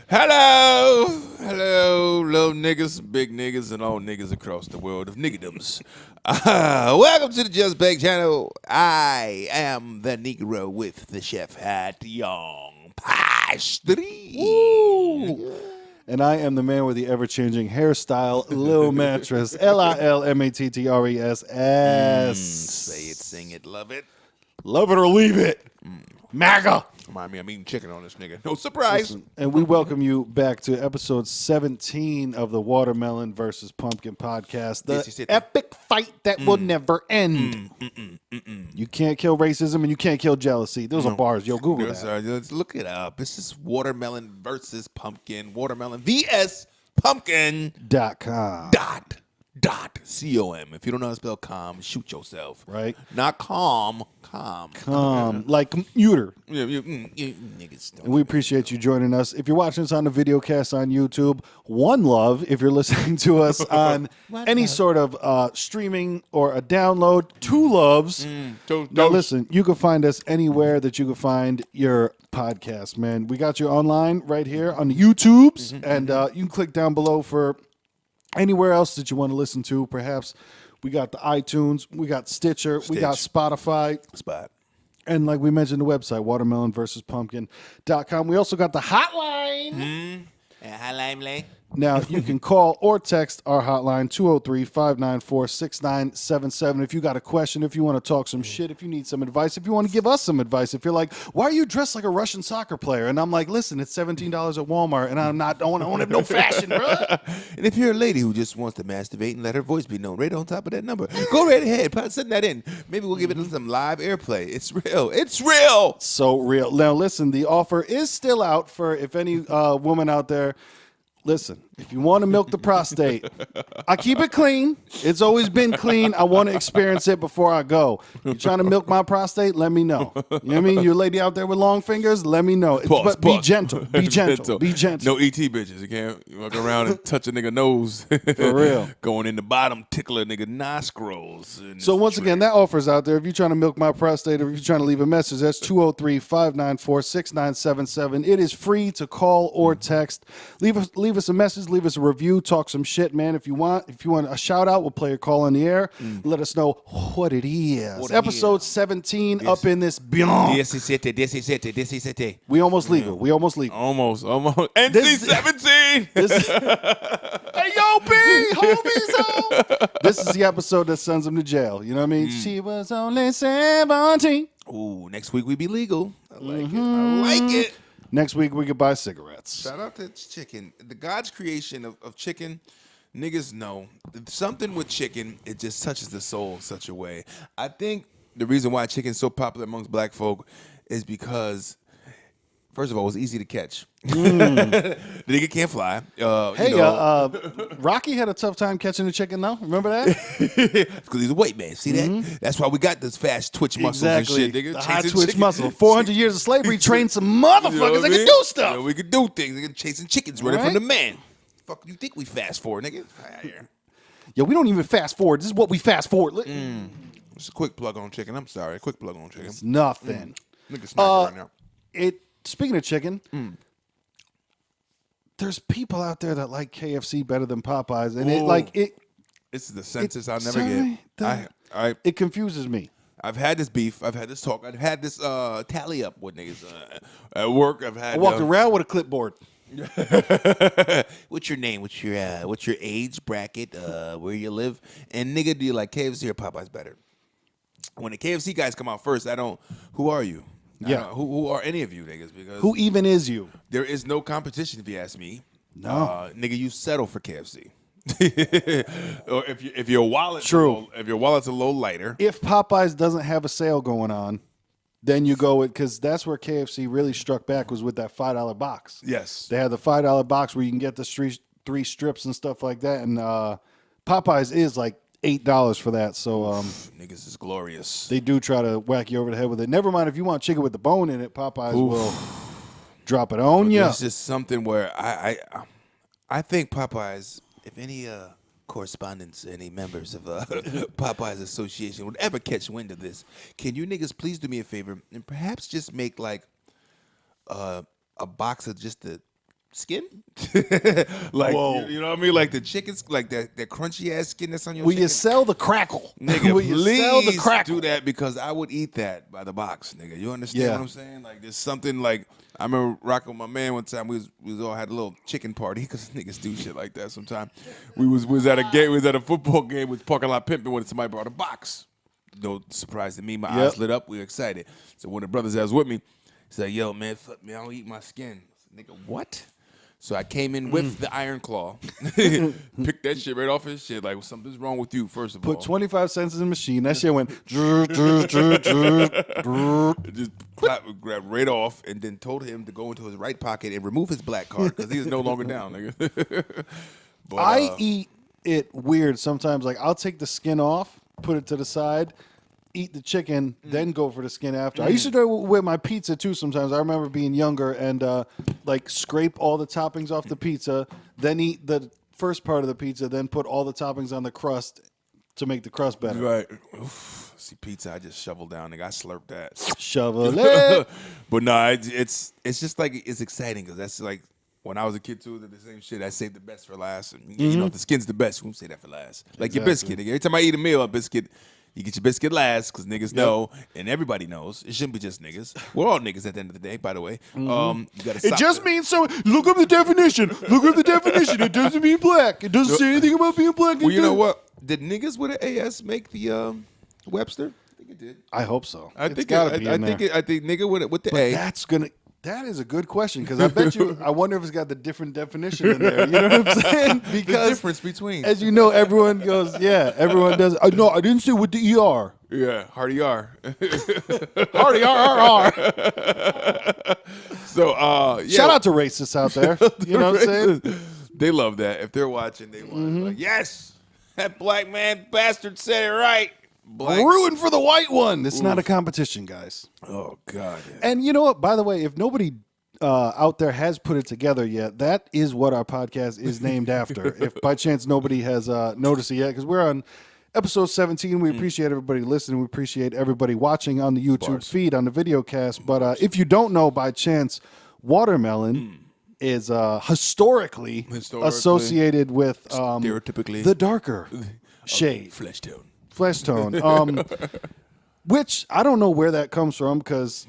Hello, little niggas, big niggas, and all niggas across the world of niggerdoms. Welcome to the Just Bake channel. I am the Negro with the chef hat, Young Pastry. And I am the man with the ever-changing hairstyle, Lil Mattress, Lilmattress. Say it, sing it, love it. Love it or leave it. MAGA. Remind me, I'm eating chicken on this nigga. No surprise. Listen, and we welcome you back to episode 17 of the Watermelon versus Pumpkin podcast. The epic fight that will never end. You can't kill racism and you can't kill jealousy. Those are bars. Yo, Google that. Let's look it up. This is Watermelon versus Pumpkin. Watermelon vs. Pumpkin.com. .com. If you don't know how to spell calm, shoot yourself. Right. Not calm. Like computer. Yeah, niggas don't. And we appreciate you joining us. If you're watching us on the video cast on YouTube, one love. If you're listening to us on any sort of streaming or a download, two loves. Now listen, you can find us anywhere that you can find your podcast, man. We got you online right here on the YouTubes, and you can click down below for anywhere else that you want to listen to. Perhaps we got the iTunes, we got Stitcher, we got Spotify. And like we mentioned, the website, watermelonversuspumpkin.com. We also got the hotline. Now, you can call or text our hotline, 203-594-6977. If you got a question, if you want to talk some shit, if you need some advice, if you want to give us some advice, if you're like, why are you dressed like a Russian soccer player? And I'm like, listen, it's $17 at Walmart, and I don't have no fashion, bro. And if you're a lady who just wants to masturbate and let her voice be known right on top of that number, go right ahead. Send that in. Maybe we'll give it some live airplay. It's real. It's real. So real. Now, listen, the offer is still out for if any woman out there. Listen, if you want to milk the prostate, I keep it clean. It's always been clean. I want to experience it before I go. You're trying to milk my prostate? Let me know. You know what I mean? You're a lady out there with long fingers? Let me know. But be gentle. Be gentle. Be gentle. No ET bitches. You can't walk around and touch a nigga nose. For real. Going in the bottom, tickle a nigga nostrils. So once again, that offer's out there. If you're trying to milk my prostate or if you're trying to leave a message, that's 203-594-6977. It is free to call or text. Leave us a message. Leave us a review. Talk some shit, man. If you want a shout out, we'll play your call on the air. Let us know what it is. Episode 17 up in this beyond. 17. We almost legal. Almost. NC-17. Hey, yo, B, homies home. This is the episode that sends them to jail. You know what I mean? She was only 17. Ooh, next week we be legal. I like it. I like it. Next week, we could buy cigarettes. Shout out to chicken. The God's creation of chicken, niggas know. Something with chicken, it just touches the soul such a way. I think the reason why chicken's so popular amongst black folk is because, first of all, it's easy to catch. The nigga can't fly. Rocky had a tough time catching a chicken, though. Remember that? Because he's a white man. See that? That's why we got this fast twitch muscles and shit, nigga. The high twitch muscle. 400 years of slavery trained some motherfuckers that can do stuff. Yeah, we could do things. Nigga chasing chickens running from the man. Fuck you think we fast forward, nigga? Yeah, we don't even fast forward. This is what we fast forward. It's a quick plug on chicken. I'm sorry. Quick plug on chicken. It's nothing. Nigga smacking right now. Speaking of chicken, there's people out there that like KFC better than Popeyes, and This is the census I'll never get. It confuses me. I've had this beef. I've had this talk. I've had this tally up with niggas at work. I walked around with a clipboard. What's your name? What's your age bracket? Where you live? And nigga, do you like KFC or Popeyes better? When the KFC guys come out first, who are you? Yeah. Who are any of you niggas? Because who even is you? There is no competition if you ask me. No. Nigga, you settle for KFC. Or if your wallet's if your wallet's a little lighter. If Popeyes doesn't have a sale going on, then you go with, because that's where KFC really struck back, was with that $5 box. Yes. They had the $5 box where you can get the three strips and stuff like that. And Popeyes is like $8 for that. So niggas is glorious. They do try to whack you over the head with it. Never mind if you want chicken with the bone in it, Popeyes will drop it on you. It's just something where I think Popeyes, if any correspondents, any members of Popeyes Association would ever catch wind of this, can you niggas please do me a favor and perhaps just make like a box of just the skin. Like Whoa. you know what I mean? Like the chicken's like that crunchy ass skin that's on your Will chicken. you sell the crackle? Nigga, Will you sell the please crackle? do that because I would eat that by the box, nigga. You understand Yeah. what I'm saying? Like there's something like I remember rocking with my man one time. We all had a little chicken party because niggas do shit like that sometimes. We was at a game. We was at a football game with parking lot pimping when somebody brought a box. No surprise to me. My eyes lit up. We were excited. So one of the brothers that was with me said, "Yo, man, fuck me. I don't eat my skin." I said, nigga, what? So I came in with the iron claw, picked that shit right off his shit. Like something's wrong with you. First of all, Put 25 cents in the machine. That shit went. just grabbed right off, and then told him to go into his right pocket and remove his black card because he is no longer down, nigga. But, I eat it weird sometimes. Like I'll take the skin off, put it to the side, eat the chicken, then go for the skin after. I used to do it with my pizza too sometimes. I remember being younger and like scrape all the toppings off the pizza, then eat the first part of the pizza, then put all the toppings on the crust to make the crust better. Right. Oof. See, pizza, I just shovel down, nigga. I slurp that. Shovel it. But no, it's just like it's exciting because that's like when I was a kid too. The same shit. I saved the best for last. And, you know, if the skin's the best, you won't say that for last. Like your biscuit, nigga. Every time I eat a meal, a biscuit. You get your biscuit last because niggas know, and everybody knows. It shouldn't be just niggas. We're all niggas at the end of the day, by the way. You gotta It just means so. Look up the definition. Look up the definition. It doesn't mean black. It doesn't say anything about being black. Well, you know what? Did niggas with an AS make the Webster? I think it did. I hope so. I think gotta be in there. I think nigga with the But A. that is a good question because I bet you. I wonder if it's got the different definition in there. You know what I'm saying? The Because difference between. as you know, everyone goes, yeah, everyone does. No, I didn't say with the ER. Yeah, Hardy R. Hardy RRR. So, yeah. Shout out to racists out there. You know what I'm saying? They love that. If they're watching, they want to be like, yes, that black man bastard said it right. Black. Rooting for the white one. It's not a competition, guys. Oh, God. And you know what? By the way, if nobody out there has put it together yet, that is what our podcast is named after. If by chance nobody has noticed it yet, because we're on episode 17. We appreciate everybody listening. We appreciate everybody watching on the YouTube feed, on the video cast. But if you don't know by chance, watermelon is historically associated with stereotypically the darker shade. Flesh tone. Which I don't know where that comes from because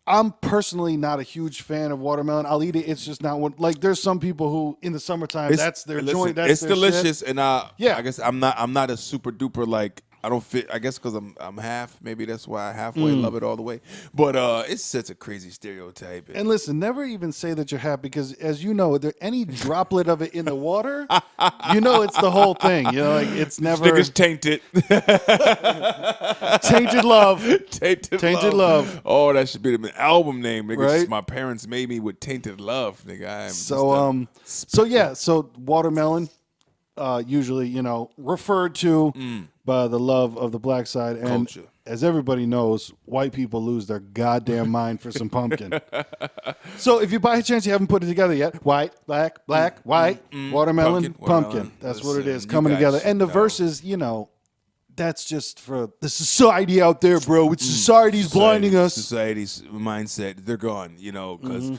I'm personally not a huge fan of watermelon. I'll eat it. It's just not one. Like there's some people who in the summertime that's their joint. That's it's their delicious, shit. and I guess I'm not a super duper like. I don't fit. I guess because I'm half. Maybe that's why I halfway love it all the way. But it's such a crazy stereotype. And listen, never even say that you're half because, as you know, there any droplet of it in the water, you know it's the whole thing. You know, like it's never Niggas tainted. tainted love. Tainted love. Oh, that should be the album name, nigga. Right? My parents made me with Tainted Love, nigga. So watermelon, usually, you know, referred to by the love of the black side. And Culture. as everybody knows, white people lose their goddamn mind for some pumpkin. So if you by chance you haven't put it together yet, white, black, white, watermelon, pumpkin. That's what it is, Listen, coming you together. guys And the know. verses, you know, that's just for the society out there, bro. It's society's blinding us. Society's mindset, they're gone, you know, because,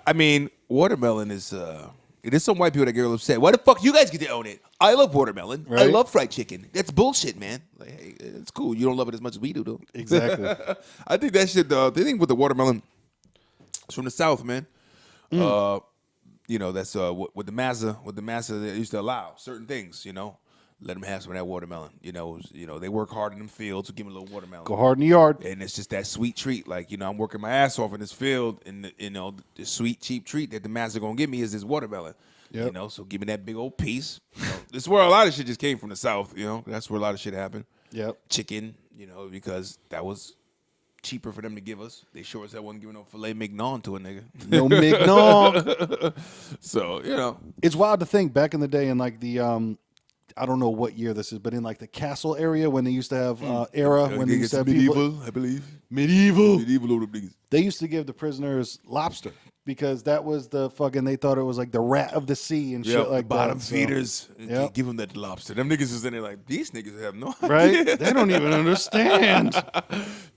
I mean, watermelon is, it is some white people that get real upset. Why the fuck you guys get to own it? I love watermelon. I Right? love fried chicken. That's bullshit, man. Like, hey, it's cool. You don't love it as much as we do, though. Exactly. I think that shit, the thing with the watermelon, it's from the South, man. You know, that's with the massa, they used to allow certain things, you know. Let them have some of that watermelon. You know, they work hard in them fields, so give them a little watermelon. Go hard in the yard. And it's just that sweet treat. Like, you know, I'm working my ass off in this field, and, you know, the sweet, cheap treat that the master going to give me is this watermelon. Yep. You know, so give me that big old piece. You know, this is where a lot of shit just came from the South, you know. That's where a lot of shit happened. Yep. Chicken, you know, because that was cheaper for them to give us. They sure as hell wasn't giving no filet mignon to a nigga. No mignon. So, you know. It's wild to think back in the day in like the I don't know what year this is, but in like the castle area when they used to have when they used to have medieval, I believe. medieval, Medieval niggas. they used to give the prisoners lobster because that was the fucking, they thought it was like the rat of the sea and shit like bottom that. feeders. Yep. Give them that lobster. Them niggas was in there like, these niggas have no idea. Right? They don't even understand.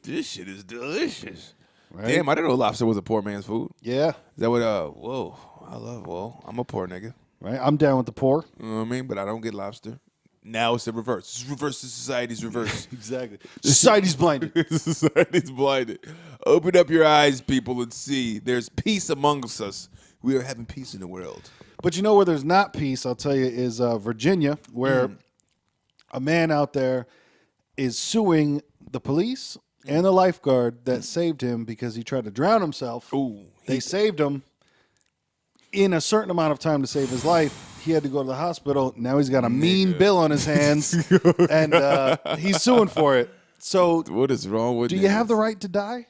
This shit is delicious. Right? Damn, I didn't know lobster was a poor man's food. Yeah. Is that what, whoa. Well, I'm a poor nigga. Right? I'm down with the poor. You know what I mean? But I don't get lobster. Now it's the reverse. It's reverse. Society's reverse. Exactly. Society's blinded. Society's blinded. Open up your eyes, people, and see. There's peace amongst us. We are having peace in the world. But you know where there's not peace, I'll tell you, is Virginia, where a man out there is suing the police and the lifeguard that saved him because he tried to drown himself. Ooh. They saved him in a certain amount of time to save his life. He had to go to the hospital. Now he's got a mean bill on his hands, and he's suing for it. So what is wrong with do you have the right to die?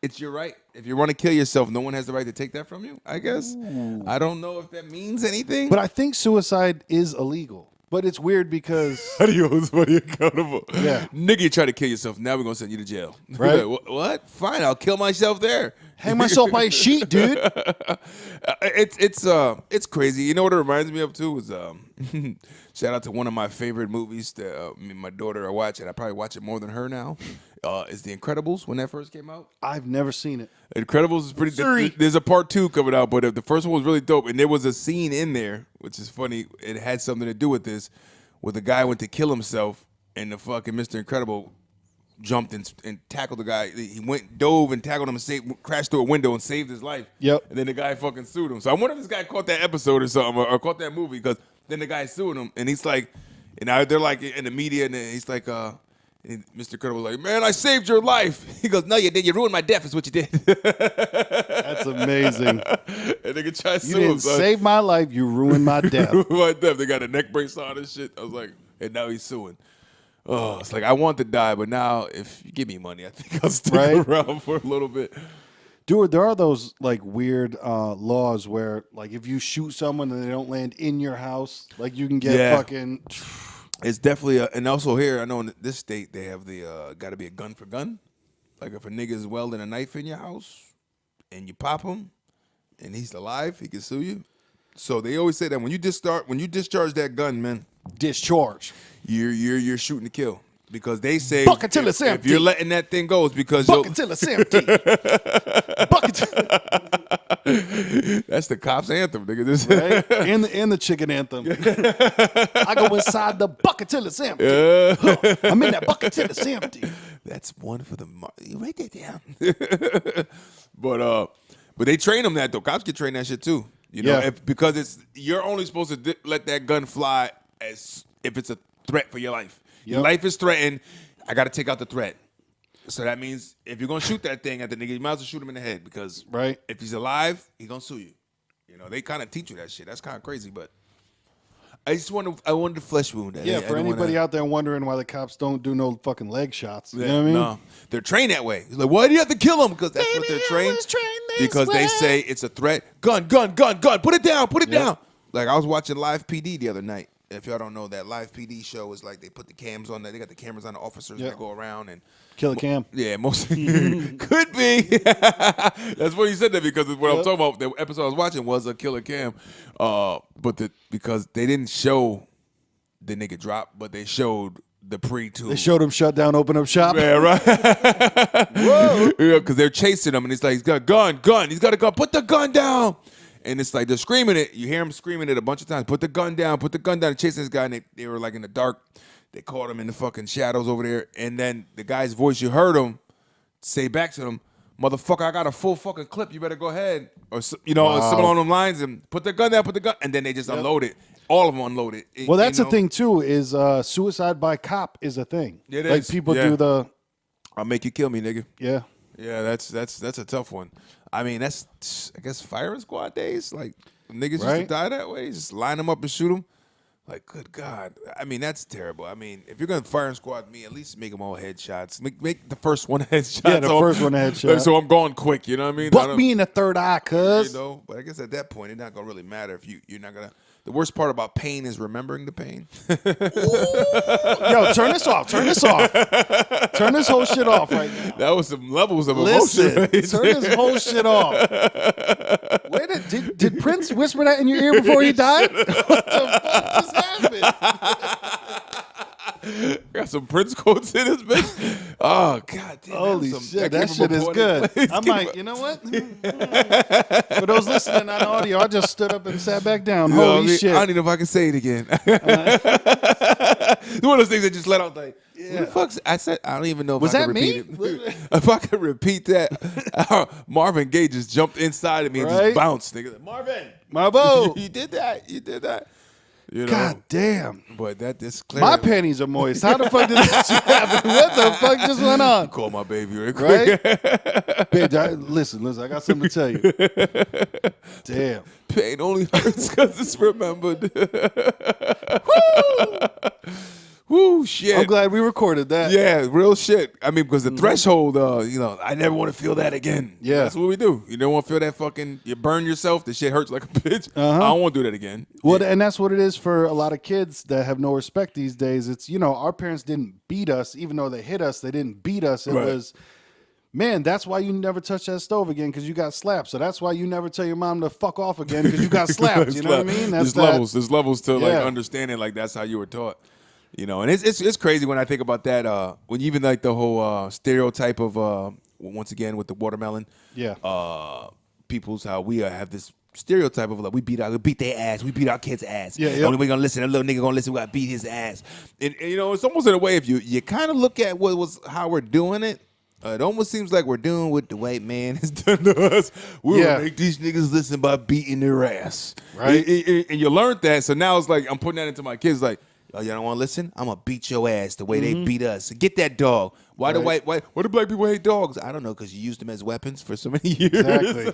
It's your right. If you want to kill yourself, no one has the right to take that from you, I guess. Ooh. I don't know if that means anything. But I think suicide is illegal. But it's weird because... How do you hold somebody accountable? Yeah. Nigga, you try to kill yourself. Now we're going to send you to jail. Right. Like, what? Fine, I'll kill myself there. Hang myself by a sheet, dude. It's crazy. You know what it reminds me of, too? Was shout out to one of my favorite movies that me and my daughter are watching. I probably watch it more than her now. Is The Incredibles when that first came out? I've never seen it. Incredibles is pretty. There's a part 2 coming out, but the first one was really dope, and there was a scene in there, which is funny. It had something to do with this, where the guy went to kill himself, and the fucking Mr. Incredible jumped and tackled the guy. He dove and tackled him and crashed through a window and saved his life. Yep. And then the guy fucking sued him. So I wonder if this guy caught that episode or something, or caught that movie, because then the guy sued him, and he's like, and now they're like in the media, and he's like, and Mr. Incredible was like, man, I saved your life. He goes, no, you did. You ruined my death is what you did. That's amazing. And they could try to sue You didn't save my life. You ruined my death. My death. They got a neck brace on and shit. I was like, and now he's suing. Oh, it's like, I want to die, but now if you give me money, I think I'll stick around for a little bit. Dude, there are those like weird laws where like if you shoot someone and they don't land in your house, like you can get fucking... It's definitely, and also here, I know in this state, they have the, got to be a gun for gun. Like if a nigga is welding a knife in your house and you pop him and he's alive, he can sue you. So they always say that when you discharge that gun, man. Discharge. You're shooting to kill. Because they say bucket till it's empty. If you're letting that thing go, it's because bucket till it's empty. Bucket. That's the cops' anthem, nigga. This right? And the chicken anthem. I go inside the bucket till it's empty. I'm in that bucket till it's empty. That's one for the you write that down. But they train them that though. Cops get trained that shit too. You know, because you're only supposed to let that gun fly as if it's a threat for your life. Your life is threatened. I got to take out the threat. So that means if you're going to shoot that thing at the nigga, you might as well shoot him in the head because if he's alive, he's going to sue you. You know, they kind of teach you that shit. That's kind of crazy, but I wanted to flesh wound that. Yeah, for anybody out there wondering why the cops don't do no fucking leg shots. You know what I mean? No, they're trained that way. He's like, why do you have to kill them? Because that's what they're trained. Because they say it's a threat. Gun. Put it down. Like I was watching Live PD the other night. If y'all don't know, that Live PD show is like they put the cams on there. They got the cameras on the officers that go around and kill a cam. Yeah, most could be. That's what he said that because what I'm talking about. The episode I was watching was a killer cam, because they didn't show the nigga drop, but they showed the pre-tool. They showed him shut down, open up shop. Yeah, right. Whoa. Yeah, because they're chasing him, and he's like, he's got a gun. He's got a gun. Put the gun down. And it's like they're screaming it. You hear him screaming it a bunch of times. Put the gun down. Chasing this guy, and they were like in the dark. They caught him in the fucking shadows over there. And then the guy's voice, you heard him say back to them, motherfucker, I got a full fucking clip. You better go ahead. Or, something along them lines. And put the gun down, And then they just unload it. All of them unload it. Well, that's the thing, too, is suicide by cop is a thing. It like is. People do the... I'll make you kill me, nigga. Yeah. Yeah, that's a tough one. I mean, that's, I guess, firing squad days. Like, niggas used to die that way. Just line them up and shoot them. Like, good God. I mean, that's terrible. I mean, if you're going to fire squad me, at least make them all headshots. Make the first one a headshot. Yeah, the first one a headshot. So I'm going quick, you know what I mean? Buck me in the third eye, cuz. You know, but I guess at that point, it's not going to really matter if you're not going to. The worst part about pain is remembering the pain. Yo, turn this off. Turn this whole shit off right now. That was some levels of emotion. Right turn this whole shit off. Wait, did Prince whisper that in your ear before he died? What the fuck just happened? Got some Prince quotes in this bitch. Oh god damn! Holy shit, that shit is good. I might, you know what? For those listening on audio, I just stood up and sat back down. You know what Holy I mean? shit! I don't even know if I can say it again. One of those things that just let out like, yeah. What the fuck's I said? I don't even know if Was I can that me? repeat it. If I could repeat that, Marvin Gaye just jumped inside of me and Right? just bounced. Nigga, Marvin, Marvo. you did that. You did that. You know? God damn. But that is clear. My panties are moist. How the fuck did that shit happen? What the fuck just went on? Call my baby real quick. Right? Babe, listen, I got something to tell you. Damn. Pain only hurts because it's remembered. Woo, shit. I'm glad we recorded that. Yeah, real shit. I mean, because the threshold, I never want to feel that again. Yeah. That's what we do. You don't want to feel that fucking, you burn yourself, the shit hurts like a bitch. I don't want to do that again. Well, and that's what it is for a lot of kids that have no respect these days. It's, our parents didn't beat us, even though they hit us, they didn't beat us. It was, man, that's why you never touch that stove again because you got slapped. So that's why you never tell your mom to fuck off again because you got slapped. You know what I mean? That's There's levels to like understanding like that's how you were taught. And it's crazy when I think about that. When even like the whole stereotype of once again with the watermelon, people's how we have this stereotype of like we beat their ass, we beat our kids' ass. Only way gonna listen, a little nigga gonna listen, we gotta beat his ass. And it's almost in a way if you kind of look at how we're doing it. It almost seems like we're doing what the white man has done to us. We're gonna make these niggas listen by beating their ass, right? And you learned that, so now it's like I'm putting that into my kids, like. Oh, y'all don't want to listen? I'm going to beat your ass the way they beat us. Get that dog. Why do black people hate dogs? I don't know, because you used them as weapons for so many years. Exactly.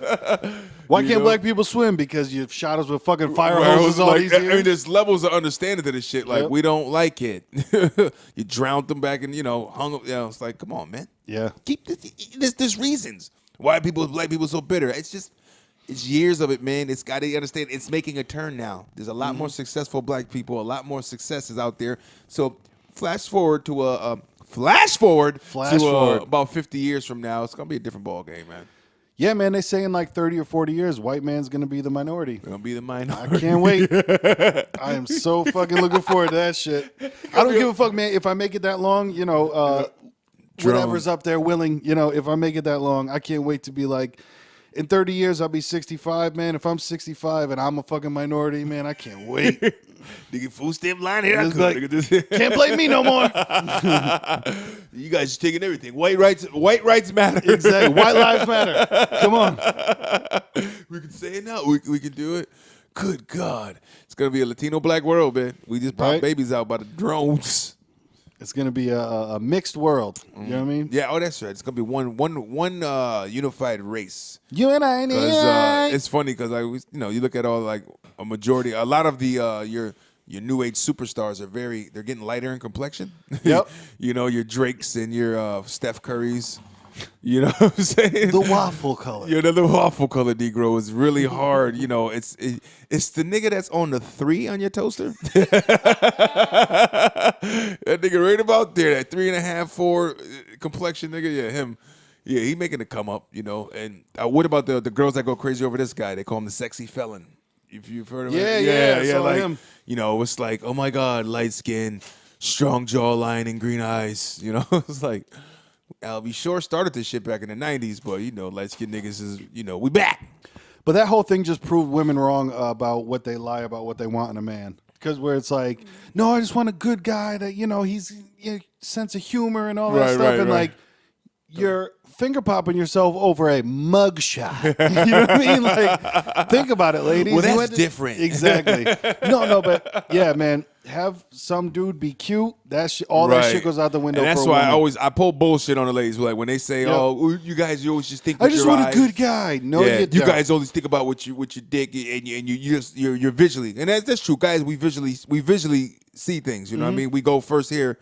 Why can't black people swim? Because you've shot us with fucking fire hoses all these years? I mean, there's levels of understanding to this shit. Like, we don't like it. You drowned them back and, hung them. It's like, come on, man. Yeah. Keep there's reasons why black people so bitter. It's years of it, man. It's got to understand. It's making a turn now. There's a lot more successful black people, a lot more successes out there. So flash forward about 50 years from now, it's gonna be a different ball game, man. Yeah, man. They say in like 30 or 40 years, white man's gonna be the minority. We're gonna be the minority. I can't wait. I am so fucking looking forward to that shit. I don't give a fuck, man. If I make it that long, whatever's up there willing, if I make it that long, I can't wait to be like. In 30 years, I'll be 65, man. If I'm 65 and I'm a fucking minority, man, I can't wait. Nigga, food stamp line here. Can't blame me no more. You guys just taking everything. White rights matter. Exactly. White lives matter. Come on. We can say it now. We can do it. Good God. It's going to be a Latino black world, man. We just pop babies out by the drones. It's going to be a mixed world. You know what I mean? Yeah, that's right. It's going to be one unified race. It's funny because you look at all like a lot of the your new age superstars they're getting lighter in complexion. Yep. Your Drakes and your Steph Currys. You know what I'm saying? The waffle color. The waffle color Negro is really hard. It's the nigga that's on the 3 on your toaster. That nigga right about there, that 3.5, 4 complexion nigga. Yeah, him. Yeah, he making it come up. And what about the girls that go crazy over this guy? They call him the sexy felon. If you've heard of him. Yeah. Like him. It's like, oh my God, light skin, strong jawline, and green eyes. It's like. Albie Shore started this shit back in the 90s, but, light-skinned niggas is, we back. But that whole thing just proved women wrong about what they lie about what they want in a man. Because where it's like, no, I just want a good guy that, he's sense of humor and all that stuff. Like, you're finger popping yourself over a mug shot. You know what I mean? Like, think about it, ladies. Well, that's different. Exactly. No, but yeah, man. Have some dude be cute. That shit goes out the window. And that's for why women. I pull bullshit on the ladies. Like when they say, "Oh, you guys, you always just think." I just want eyes. A good guy. No, you don't. You guys always think about what your dick and you're visually, and that's true, guys. We visually see things. You know what I mean? We go first here,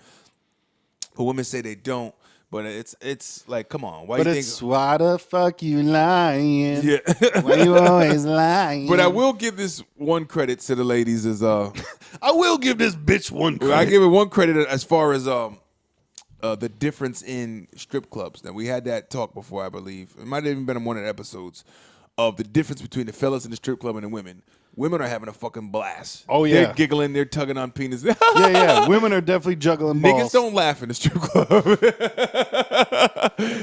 but women say they don't. But it's like, come on. Why the fuck you lying? Yeah. Why you always lying? But I will give this one credit to the ladies as I will give this bitch one credit. I give it one credit as far as the difference in strip clubs. Now we had that talk before, I believe. It might have even been in one of the episodes. of the difference between the fellas in the strip club and the women. Women are having a fucking blast. Oh, yeah. They're giggling. They're tugging on penis. Yeah. Women are definitely juggling balls. Niggas don't laugh in the strip club.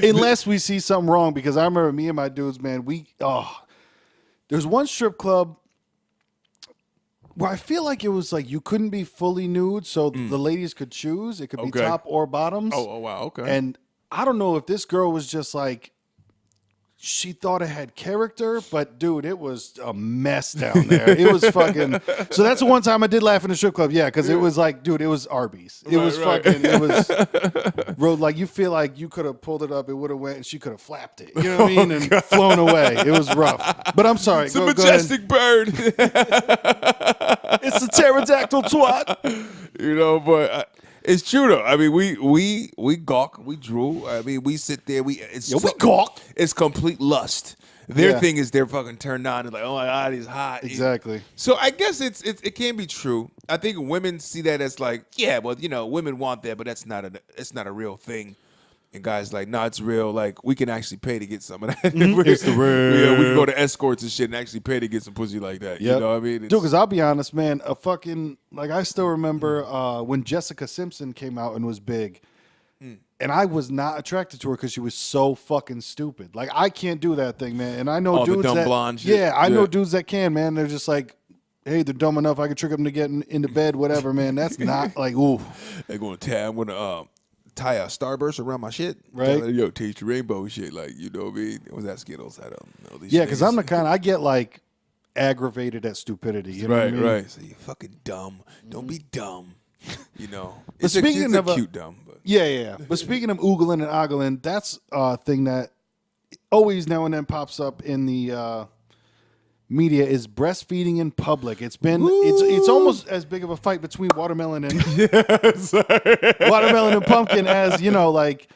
Unless we see something wrong, because I remember me and my dudes, man, there's one strip club where I feel like it was like you couldn't be fully nude, so the ladies could choose. It could be top or bottoms. Oh, wow, okay. And I don't know if this girl was just like, she thought it had character, but dude, it was a mess down there. It was fucking. So that's the one time I did laugh in the strip club. Yeah, because it was like, dude, it was Arby's. It was fucking. It was road like you feel like you could have pulled it up, it would have went, and she could have flapped it. You know what I mean? And flown away. It was rough. But I'm sorry. It's a majestic bird. It's a pterodactyl twat. You know, but. It's true though. I mean, we gawk, we drool. I mean, we sit there. We gawk. It's complete lust. Their thing is they're fucking turned on and like, oh my god, he's hot. Exactly. So I guess it can be true. I think women see that as like, yeah, well, you know, women want that, but it's not a real thing. And guys like, no, it's real. Like, we can actually pay to get some of that. It's the real. Yeah, we can go to escorts and shit and actually pay to get some pussy like that. Yep. You know what I mean? Dude, because I'll be honest, man, I still remember when Jessica Simpson came out and was big. And I was not attracted to her because she was so fucking stupid. Like, I can't do that thing, man. And I know dudes the dumb that, blonde shit. Yeah, I know dudes that can, man. They're just like, hey, they're dumb enough. I can trick them to get into bed, whatever, man. That's not like, ooh. They're going to I'm going to tie a starburst around my shit. Right. Yo, taste your rainbow shit. Like, you know what I mean? It was that Skittles. I don't know. Yeah, because I'm the kind I get like aggravated at stupidity. You know what I mean? Right. So you fucking dumb. Don't be dumb. You know. But speaking of cute dumb. But. Yeah. But speaking of oogling and ogling, that's a thing that always now and then pops up in the media is breastfeeding in public. It's been it's almost as big of a fight between watermelon and watermelon and pumpkin as, you know, like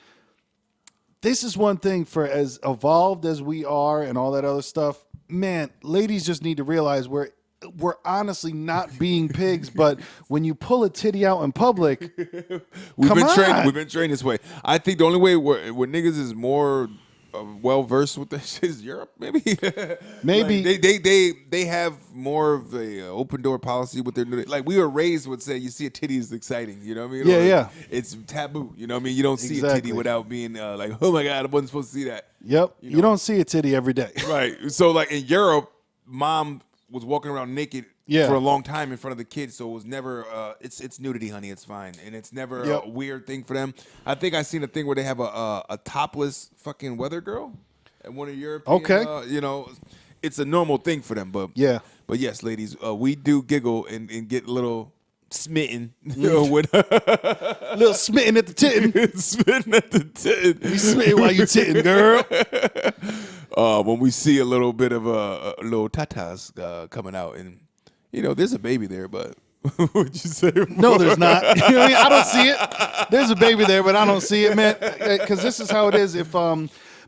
this is one thing for as evolved as we are and all that other stuff. Man, ladies just need to realize we're honestly not being pigs, but when you pull a titty out in public, we've been trained this way. I think the only way where niggas is more well versed with this shit is Europe, maybe. Maybe like they have more of a open door policy with their like we were raised with say you see a titty is exciting, you know what I mean? Yeah. It's taboo, you know what I mean? You don't see a titty without being like, oh my god, I wasn't supposed to see that. Yep, you don't see a titty every day, right? So like in Europe, mom was walking around naked for a long time in front of the kids, so it was never it's nudity, honey, it's fine, and it's never a weird thing for them. I think I seen a thing where they have a topless fucking weather girl at one of European, you know, it's a normal thing for them, but yes, ladies, we do giggle and get a little smitten with a little smitten at the tittin. Smitten at the tittin. You smitten while you tittin, girl. When we see a little bit of a little tatas coming out, and you know, there's a baby there, but what'd you say? No, there's not. You know what I mean? I don't see it. There's a baby there, but I don't see it, man. Because this is how it is. If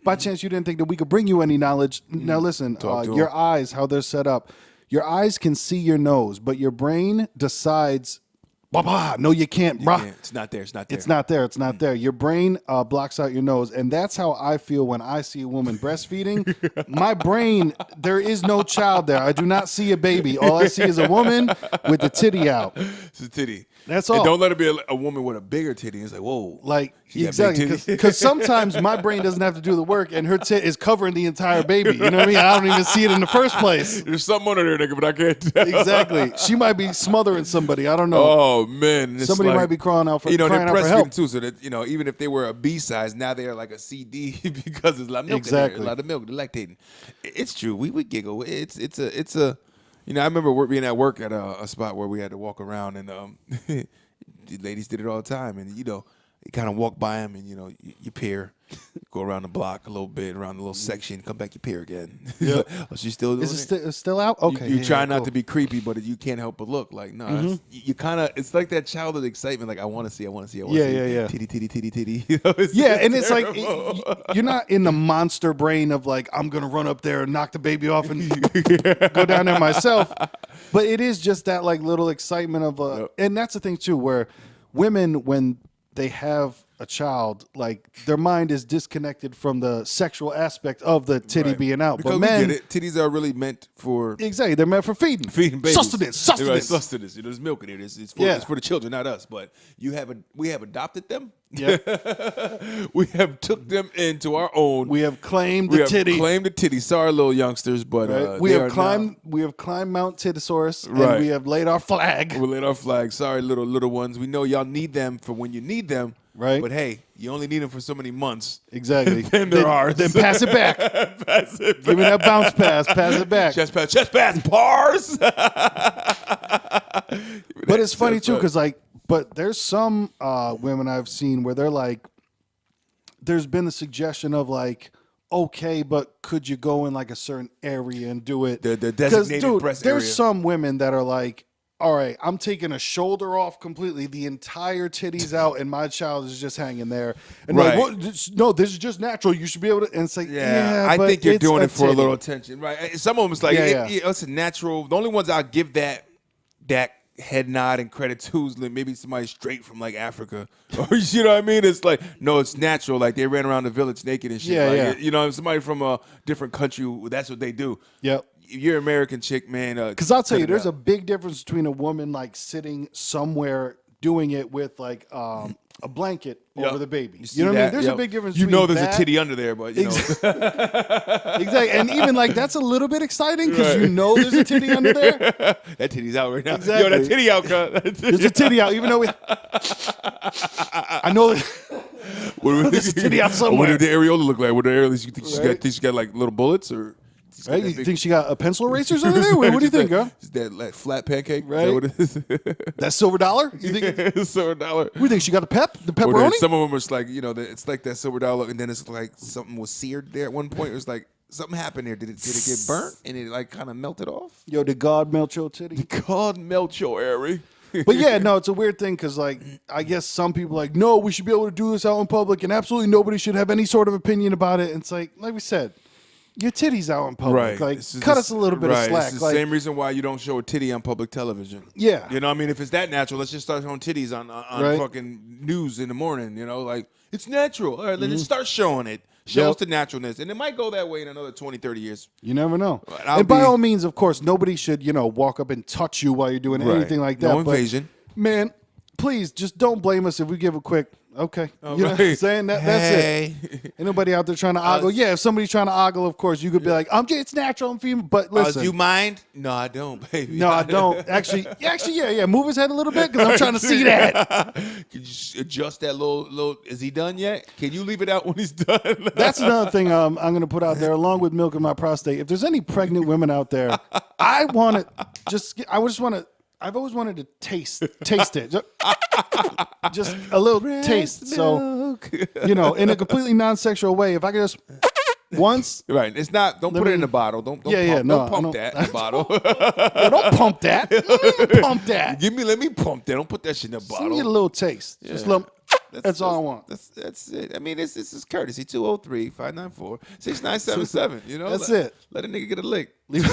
by chance you didn't think that we could bring you any knowledge, now listen. Your eyes, how they're set up. Your eyes can see your nose, but your brain decides. No, you can't, bruh. Yeah, it's not there. It's not there. Your brain blocks out your nose. And that's how I feel when I see a woman breastfeeding. My brain, there is no child there. I do not see a baby. All I see is a woman with the titty out. It's a titty. That's all. And don't let it be a woman with a bigger titty. It's like, whoa. Like, exactly. Because sometimes my brain doesn't have to do the work and her tit is covering the entire baby. You know what I mean? I don't even see it in the first place. There's something under there, nigga, but I can't tell. Exactly. She might be smothering somebody. I don't know. Oh, man. Somebody might be crying out for help. They're breastfeeding too, so that, you know, even if they were a B size, now they are like a CD because there's a lot of milk in there. A lot of milk. They're lactating. It's true. We giggle. It's a you know, I remember being at work at a spot where we had to walk around and the ladies did it all the time, and you know, you kind of walk by them, and you know, you peer, go around the block a little bit, around the little section, come back, you peer again. Yep. Oh, she's still doing Is it still out? Okay. You try not to be creepy, but you can't help but look like no. You kind of it's like that childhood excitement, like I want to see. Yeah. Titty. You know, and it's like you're not in the monster brain of like I'm gonna run up there and knock the baby off and go down there myself. But it is just that like little excitement of and that's the thing too, where women when they have a child, like their mind is disconnected from the sexual aspect of the titty being out. Because but men, we get it. Titties are really meant for exactly, they're meant for feeding babies. sustenance. Right, sustenance. You know, there's milk in it. It's for the children, not us. But we have adopted them. Yeah. We have took them into our own. We have claimed the titty. Claimed the titty. Sorry, little youngsters, but Right? We have climbed Mount Tittosaurus, and we have laid our flag. We laid our flag. Sorry, little ones. We know y'all need them for when you need them. Right. But hey, you only need them for so many months. Exactly. Then they're ours. Then pass it back. Pass it back. Give me that bounce pass. Pass it back. Chest pass, bars. But it's funny too, because but there's some women I've seen where they're like, there's been a suggestion of like, okay, but could you go in like a certain area and do it? The designated breast area. There's some women that are like, all right, I'm taking a shoulder off completely, the entire titty's out, and my child is just hanging there. And like, no, this is just natural. You should be able to. And it's like, I but think you're it's doing it for a titty. little attention, right? Some of them, it's like, it's a natural. The only ones I'll give that head nod and credit to is maybe somebody straight from like Africa, or you know what I mean? It's like, no, it's natural. Like they ran around the village naked and shit. You know, somebody from a different country, that's what they do. Yep. You're an American chick, man. Because I'll tell you, there's a big difference between a woman like sitting somewhere doing it with like a blanket over the baby. You know what I mean? There's a big difference. You know, between there's a titty under there, but you know. Exactly, and even like that's a little bit exciting because you know there's a titty under there. That titty's out right now. Exactly. Yo, that titty out, cut. There's a titty out, even though I know there's a titty out somewhere. What did the areola look like? What the areola? You think she got like little bullets or? Right? You think she got pencil erasers under there? What do you think, girl? Is that like flat pancake? Right. Is that what it is? That silver dollar? You think silver dollar? What do you think? She got the Or pepperoni? some of them are just like, you know, it's like that silver dollar, and then it's like something was seared there at one point. It was like something happened there. Did it get burnt and it like kind of melted off? Yo, did God melt your titty? God melt your area. But yeah, no, it's a weird thing because, like, I guess some people are like, no, we should be able to do this out in public, and absolutely nobody should have any sort of opinion about it. And it's like we said, your titty's out in public. Right. Like, cut us a little bit of slack. It's the same reason why you don't show a titty on public television. Yeah. You know what I mean? If it's that natural, let's just start showing titties on fucking news in the morning, you know? Like, it's natural. All right, let's start showing it. Show us the naturalness. And it might go that way in another 20, 30 years. You never know. And by all means, of course, nobody should, walk up and touch you while you're doing anything like that. No invasion. But, man, please, just don't blame us if we give a quick, okay. You know what I'm saying? That's it. Ain't nobody out there trying to ogle. Yeah, if somebody's trying to ogle, of course, you could be like, it's natural, I'm female. But listen. Do you mind? No, I don't, baby. No, I don't. Actually, yeah. Move his head a little bit because I'm trying to see that. Can you just adjust that little? Is he done yet? Can you leave it out when he's done? That's another thing I'm going to put out there, along with milk in my prostate. If there's any pregnant women out there, I've always wanted to taste it. Just a little taste. So, in a completely non-sexual way, if I could just once. Right. It's not, don't put it in the bottle. Don't pump that in the bottle. Don't pump that. Pump that. Let me pump that. Don't put that shit in the bottle. Just get a little taste. Yeah. Just a little. That's all I want. That's it. I mean, this is courtesy. 203-594-6977. You know, that's it. Let a nigga get a lick. Leave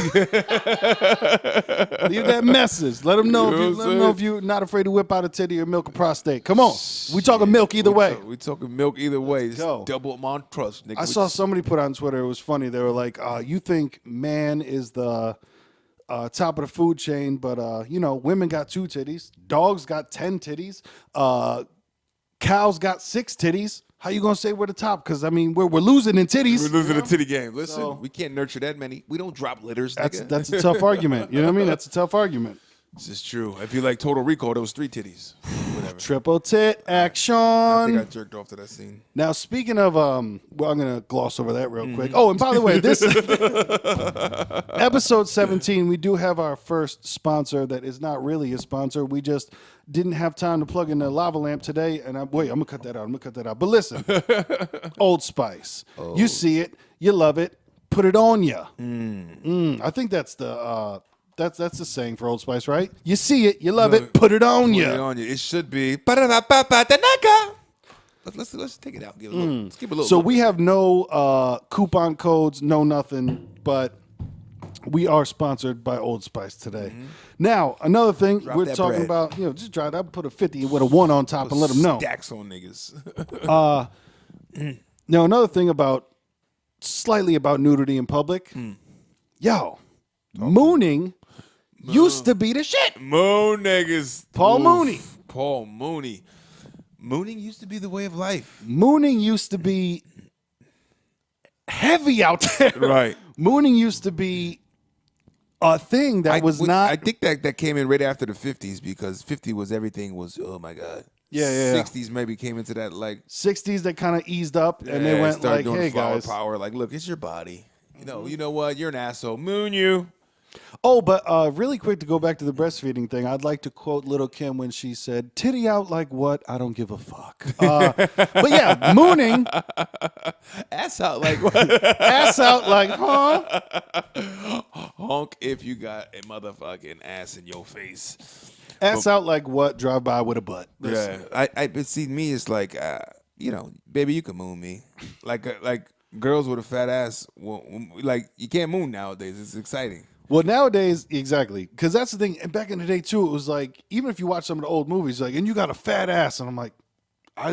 that message. Let them know if you're not afraid to whip out a titty or milk a prostate. Come on, we talking milk either way. We talking milk either way. It's double amount trust, nigga. I saw somebody put on Twitter. It was funny. They were like, "You think man is the top of the food chain, but women got 2 titties, dogs got 10 titties." Cows got 6 titties. How you gonna say we're the top? Because I mean, we're losing in titties. We're losing the titty game. Listen, we can't nurture that many. We don't drop litters. That's a tough argument. You know what I mean? That's a tough argument. This is true. If you like Total Recall, there was 3 titties. Whatever. Triple tit action. I think I jerked off to that scene. Now, speaking of, I'm gonna gloss over that real quick. Oh, and by the way, this episode 17, we do have our first sponsor that is not really a sponsor. We just didn't have time to plug in the lava lamp today, and I'm gonna cut that out. But listen, Old Spice, you see it, you love it, put it on ya. I think that's the. That's the saying for Old Spice, right? You see it, you love it, put it on you. Put it on you. It should be. Let's take it out. Let's give it a little. So we have no coupon codes, no nothing, but We are sponsored by Old Spice today. Now, another thing Drop we're that talking bread. about, just try that. Put a 50 with a 1 on top and let them know. Stacks on niggas. Now, another thing slightly about nudity in public. Yo, mooning used to be the shit. Moon niggas. Paul Mooney. Paul Mooney. Mooning used to be the way of life. Mooning used to be heavy out there. Right. Mooning used to be a thing that was not. I think that came in right after the 50s because 50 was everything was, oh my God. Yeah. 60s maybe came into that like. 60s that kind of eased up and they went started like, doing hey flower guys. power. Like, look, it's your body. You know what? You're an asshole. Moon you. Oh, but really quick to go back to the breastfeeding thing, I'd like to quote Little Kim when she said, "Titty out like what? I don't give a fuck." But yeah, mooning, Ass out like what? ass out like, huh? Honk if you got a motherfucking ass in your face. Ass out like what? Drive by with a butt. Listen. Yeah, but see, me, it's like, baby, you can moon me. Like girls with a fat ass, like you can't moon nowadays. It's exciting. Well, nowadays, exactly, because that's the thing. And back in the day too, it was like even if you watch some of the old movies, like, and you got a fat ass, and I'm like, I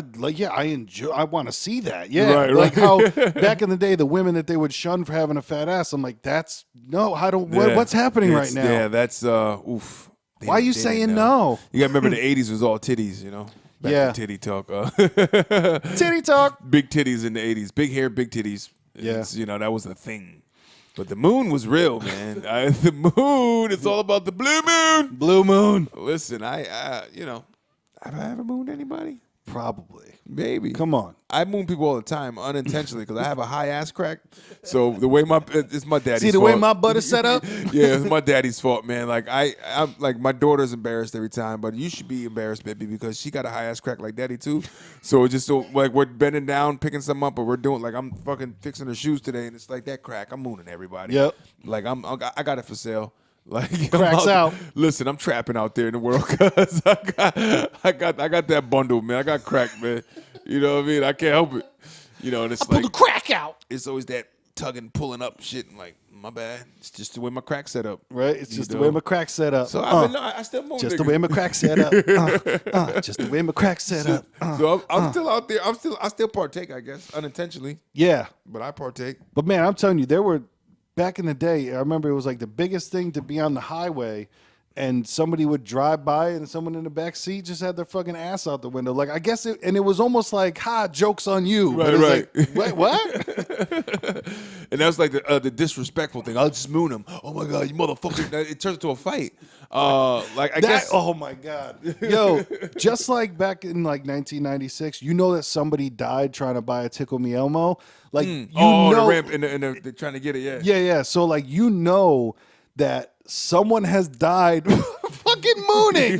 enjoy. I want to see that. Yeah, Right, like right. how back in the day, the women that they would shun for having a fat ass. I'm like, Yeah. what's happening right now? Yeah, that's oof. Why are you They saying didn't no? You got to remember the '80s was all titties, you know. Back Yeah. to titty talk. Titty talk. Big titties in the '80s. Big hair, big titties. Yeah. It's, that was a thing. But the moon was real, man. The moon. It's all about the blue moon. Blue moon. Listen, have I ever mooned anybody? Probably. Maybe. Come on. I moon people all the time unintentionally because I have a high ass crack. So the way it's my daddy's See the fault. way my butt is set up? Yeah, it's my daddy's fault, man. Like I'm like my daughter's embarrassed every time, but you should be embarrassed, baby, because she got a high ass crack like daddy too. So it's just so like we're bending down, picking something up, or we're doing like I'm fucking fixing her shoes today, and it's like that crack. I'm mooning everybody. Yep. Like I got it for sale. Like Cracks out. Listen, I'm trapping out there in the world because I got that bundle, man. I got crack, man. You know what I mean? I can't help it. And it's Pull like the crack out. it's always that tugging, pulling up shit. And like, my bad. It's just the way my crack's set up. Right? It's just the know? way my crack's set up. So I still moon just the niggas. way my crack's set up. Just the way my crack's set up. So I'm still out there. I still partake, I guess, unintentionally, Yeah. but I partake. But man, I'm telling you, there were back in the day, I remember it was like the biggest thing to be on the highway and somebody would drive by and someone in the back seat just had their fucking ass out the window. Like, I guess it was almost like, joke's on you. Right, but right. it's like, wait, what? And that was like the disrespectful thing. I'll just moon him. Oh my god, you motherfucker! It turns into a fight. Like I guess. Oh my God. Yo, just like back in like 1996, you know that somebody died trying to buy a Tickle Me Elmo. Like, the ramp and they're trying to get it. Yeah. Yeah. So like, that someone has died fucking mooning,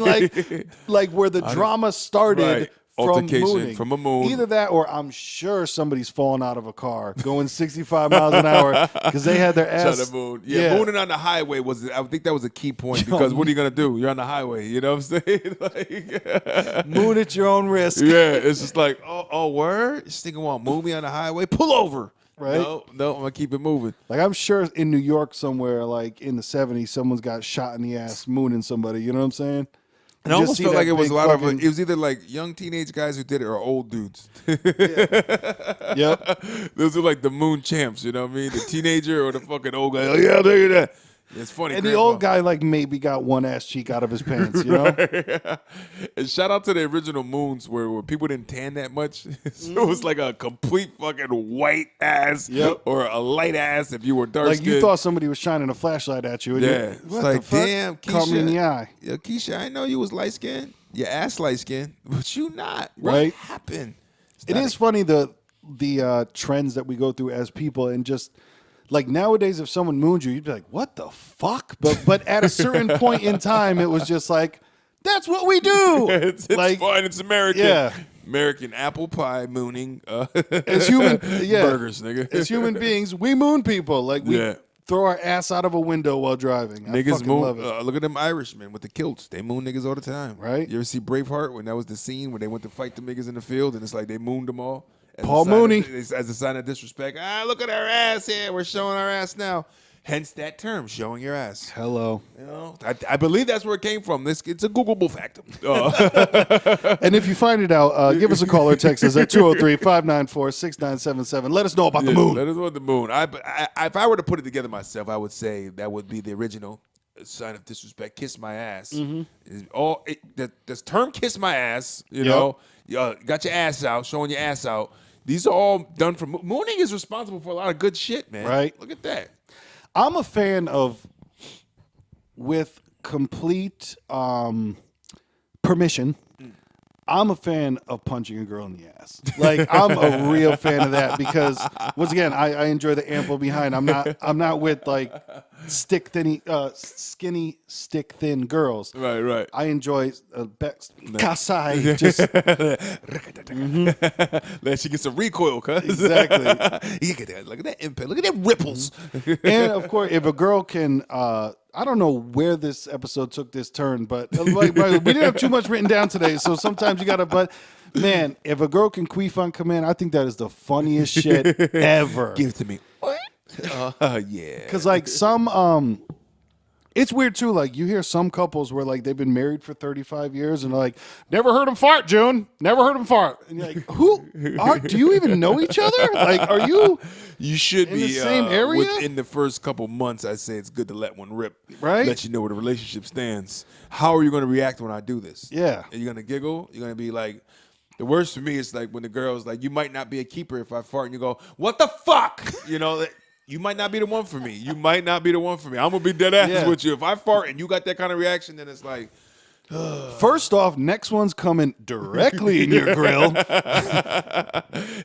like where the drama started Right. from Altercation mooning. from a moon. Either that, or I'm sure somebody's fallen out of a car going 65 miles an hour because they had their Trying ass. to moon. Yeah, mooning on the highway I think that was a key point because what are you gonna do? You're on the highway. You know what I'm saying? Like, Moon at your own risk. yeah, it's just like, oh, word. This nigga want to move me on the highway? Pull over. Right. No, I'm gonna keep it moving. Like, I'm sure in New York somewhere, like in the 70s, someone's got shot in the ass mooning somebody. You know what I'm saying? And I You just almost see felt that like it was big a lot of fucking- it was either like young teenage guys who did it or old dudes. Yep. Those are like the moon champs, you know what I mean? The teenager or the fucking old guy. Oh yeah, look at that. It's funny. And the old guy, like, maybe got one ass cheek out of his pants, you know? And shout out to the original moons where people didn't tan that much. So it was like a complete fucking white ass Yep. or a light ass if you were dark Like, skinned. you thought somebody was shining a flashlight at you. And Yeah. you, It's what like, the fuck? damn, Caught me in Keisha. the eye. Yo, Keisha, I know you was light skinned. Your ass light skinned, but you not. What Right. happened? It is funny the trends that we go through as people, and just like nowadays, if someone moons you, you'd be like, "What the fuck?" But at a certain point in time, it was just like, "That's what we do." It's like fine. It's American. Yeah. American apple pie mooning. as human, burgers, nigga. as human beings, we moon people. Like we Yeah. throw our ass out of a window while driving. I Niggas fucking moon. love it. Look at them Irishmen with the kilts. They moon niggas all the time. Right. You ever see Braveheart when that was the scene when they went to fight the niggas in the field and it's like they mooned them all? As Paul a sign Mooney. as a sign of disrespect. Look at our ass here. We're showing our ass now. Hence that term, showing your ass. Hello. You know, I believe that's where it came from. It's a Googleable fact. And if you find it out, give us a call or text us at 203-594-6977. Let us know about the moon. Let us know about the moon. If I were to put it together myself, I would say that would be the original sign of disrespect. Kiss my ass. This term "kiss my ass," you know, got your ass out, showing your ass out. These are all done from mooning is responsible for a lot of good shit, man. Right. Look at that. I'm a fan of, with complete permission, I'm a fan of punching a girl in the ass. Like, I'm a real fan of that because, once again, I enjoy the ample behind. I'm not with like skinny, stick thin girls. Right. I enjoy kasai. Just let she get some recoil, cuz. Exactly. Look at that impact. Look at that ripples. And of course, if a girl can, I don't know where this episode took this turn, but we didn't have too much written down today, so sometimes you gotta. But man, if a girl can queef on command, I think that is the funniest shit ever. Give it to me. What? Yeah. Because like some, it's weird too. Like you hear some couples where like they've been married for 35 years and they're like, never heard him fart, June. Never heard him fart. And you're like, do you even know each other? Like, are you? You should in be the same area. Within the first couple months. I say it's good to let one rip, right? Let you know where the relationship stands. How are you going to react when I do this? Yeah, are you going to giggle? You're going to be like, the worst for me is like when the girl's like, you might not be a keeper if I fart, and you go, what the fuck? You know. You might not be the one for me. You might not be the one for me. I'm going to be dead ass with you. If I fart and you got that kind of reaction, then it's like... First off, next one's coming directly in your grill.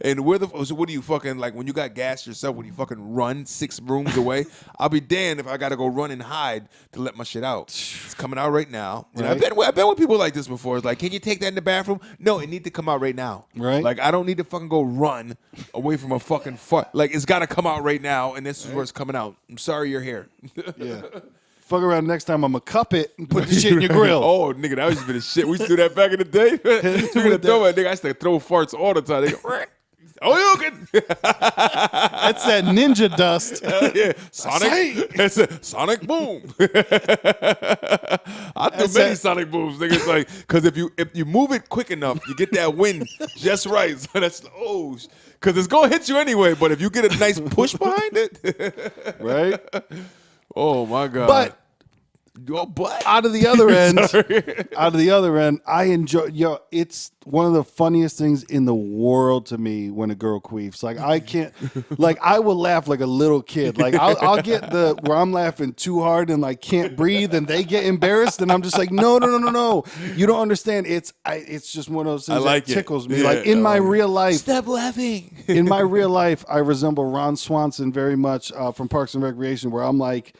And so what do you fucking, like, when you got gas yourself, when you fucking run 6 rooms away? I'll be damned if I got to go run and hide to let my shit out. It's coming out right now. And right. I've been with people like this before. It's like, can you take that in the bathroom? No, it need to come out right now. Right. Like, I don't need to fucking go run away from a fucking fart. Like, it's got to come out right now, and this is where it's coming out. I'm sorry you're here. Yeah. Fuck around next time, I'm going to cup it and put the shit in your grill. Oh, nigga, that was just been a shit. We used to do that back in the day. Nigga, I used to throw farts all the time. They go, oh, you can. That's that ninja dust. Yeah. Sonic. That's it. Sonic boom. I do many sonic booms. Nigga, it's like, because if you move it quick enough, you get that wind just right. So that's, because it's going to hit you anyway. But if you get a nice push behind it. Right? Oh my God! But out of the other end, I enjoy. It's one of the funniest things in the world to me when a girl queefs. Like I can't, like I will laugh like a little kid. Like I'll get where I'm laughing too hard and like can't breathe, and they get embarrassed, and I'm just like, no, you don't understand. It's just one of those things that tickles me. Yeah, like in my real life, stop laughing. In my real life, I resemble Ron Swanson very much from Parks and Recreation, where I'm like.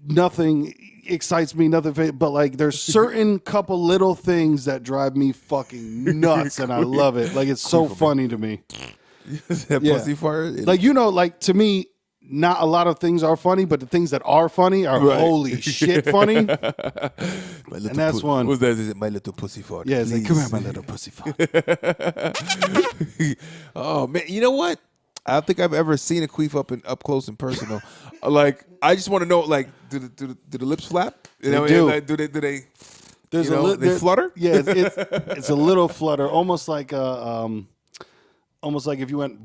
Nothing excites me, but like there's certain couple little things that drive me fucking nuts, and I love it. Like it's so funny to me. Pussy fart. Like like to me, not a lot of things are funny, but the things that are funny are holy shit funny. And that's one. What's that? Is it my little pussy fart? Yeah, it's like, come here, my little pussy fart. Oh man, you know what? I don't think I've ever seen a queef up close and personal. Like, I just want to know, like, do the lips flap? You know, do. Like, do they? There's they flutter? Yeah, it's a little flutter, almost like if you went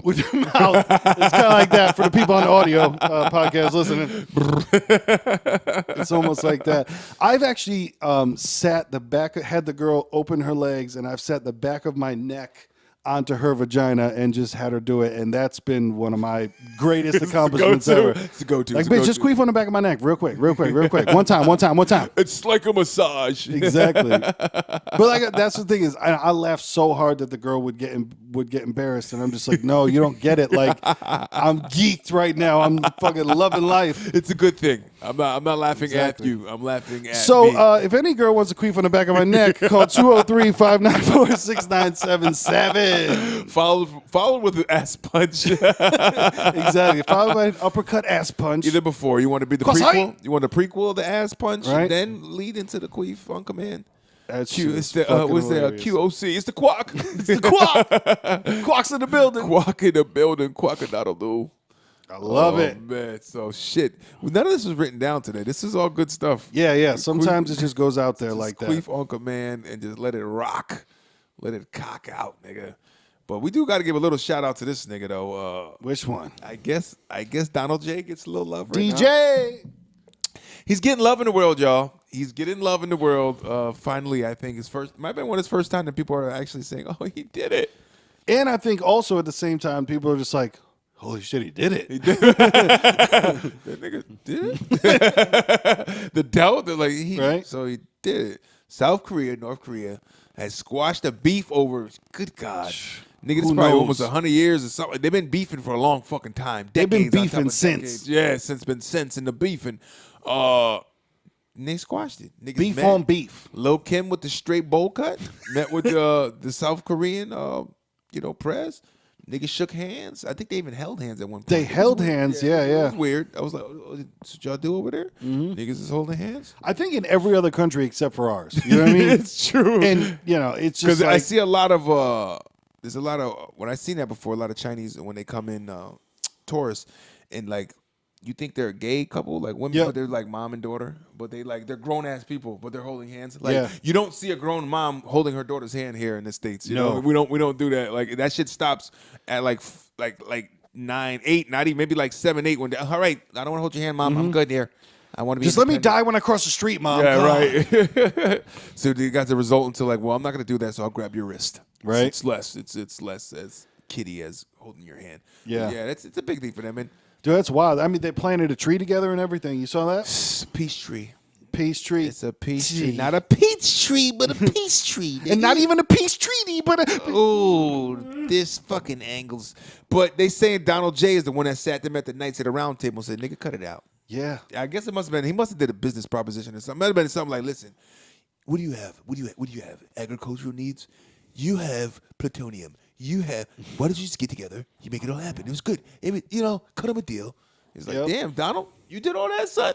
with your mouth. It's kind of like that for the people on the audio podcast listening. It's almost like that. I've actually had the girl open her legs, and I've sat the back of my neck onto her vagina and just had her do it, and that's been one of my greatest accomplishments ever. It's a go-to. Like, bitch, just queef on the back of my neck, real quick. One time. It's like a massage. Exactly. But like, that's the thing is, I laughed so hard that the girl would get embarrassed, and I'm just like, no, you don't get it. Like, I'm geeked right now. I'm fucking loving life. It's a good thing. I'm not laughing at you. I'm laughing at me. So if any girl wants to queef on the back of my neck, call 203-594-6977. Followed with an ass punch. Exactly. Followed by an uppercut ass punch. Either before. You want to be the prequel? You want the prequel of the ass punch, right? Then lead into the queef on command. That's It's the QOC. It's the quack. It's the quack. Quack's in the building. Quack in the building. Quack-a-doodle-doo. I love it. Man, so shit. Well, none of this was written down today. This is all good stuff. Yeah. Sometimes it just goes out there Just like that. queef on command and just let it rock. Let it cock out, nigga. But we do got to give a little shout out to this nigga though. Which one? I guess Donald J gets a little love right now. DJ. He's getting love in the world, y'all. He's getting love in the world. Finally, I think might have been one of his first time that people are actually saying, "Oh, he did it." And I think also at the same time, people are just like, "Holy shit, he did it!" That nigga did it. The doubt that Right? So he did it. South Korea, North Korea has squashed the beef over. Good God. Nigga, this Who probably knows? almost 100 years or something. They've been beefing for a long fucking time. They've been Decades on top beefing of since. decades. Yeah, since in the beefing. And they squashed it. Niggas Beef met. on beef. Lil Kim with the straight bowl cut met with the South Korean, press. Niggas shook hands. I think they even held hands at one point. They held hands, yeah. It was weird. I was like, "That's what y'all do over there? Niggas is holding hands." I think in every other country except for ours. You know what I mean? It's true. And it's just Because like, I see a lot of there's a lot of when I seen that before. A lot of Chinese when they come in tourists and like you think they're a gay couple like women, Yep. but they're like mom and daughter, but they're grown ass people, but they're holding hands. Like Yeah. you don't see a grown mom holding her daughter's hand here in the States. You No. know, we don't do that. Like that shit stops at like 9, 8, not even maybe like 7, 8. When all right, I don't want to hold your hand, mom. I'm good here. I want to be just let me independent. die when I cross the street, mom. Yeah, God. right. So they got the result until like, well, I'm not going to do that, so I'll grab your wrist. Right. It's less as kitty as holding your hand. Yeah. Yeah, it's a big thing for them. And Dude, that's wild. I mean, they planted a tree together and everything. You saw that? peach tree. Peace tree. It's a peach tree, not a peach tree, but a peach tree. And not even a peace treaty, but Oh, this fucking angles. But they saying Donald J is the one that sat them at the Knights at the Round Table and said, "Nigga, cut it out." yeah. I guess it must have been. He must have did a business proposition or something. It might have been something like, "Listen, what do you have? What do you have? Agricultural needs. You have plutonium. You have. Why don't you just get together? You make it all happen. It was good. Cut him a deal." He's like, Yep. "Damn, Donald, you did all that, son."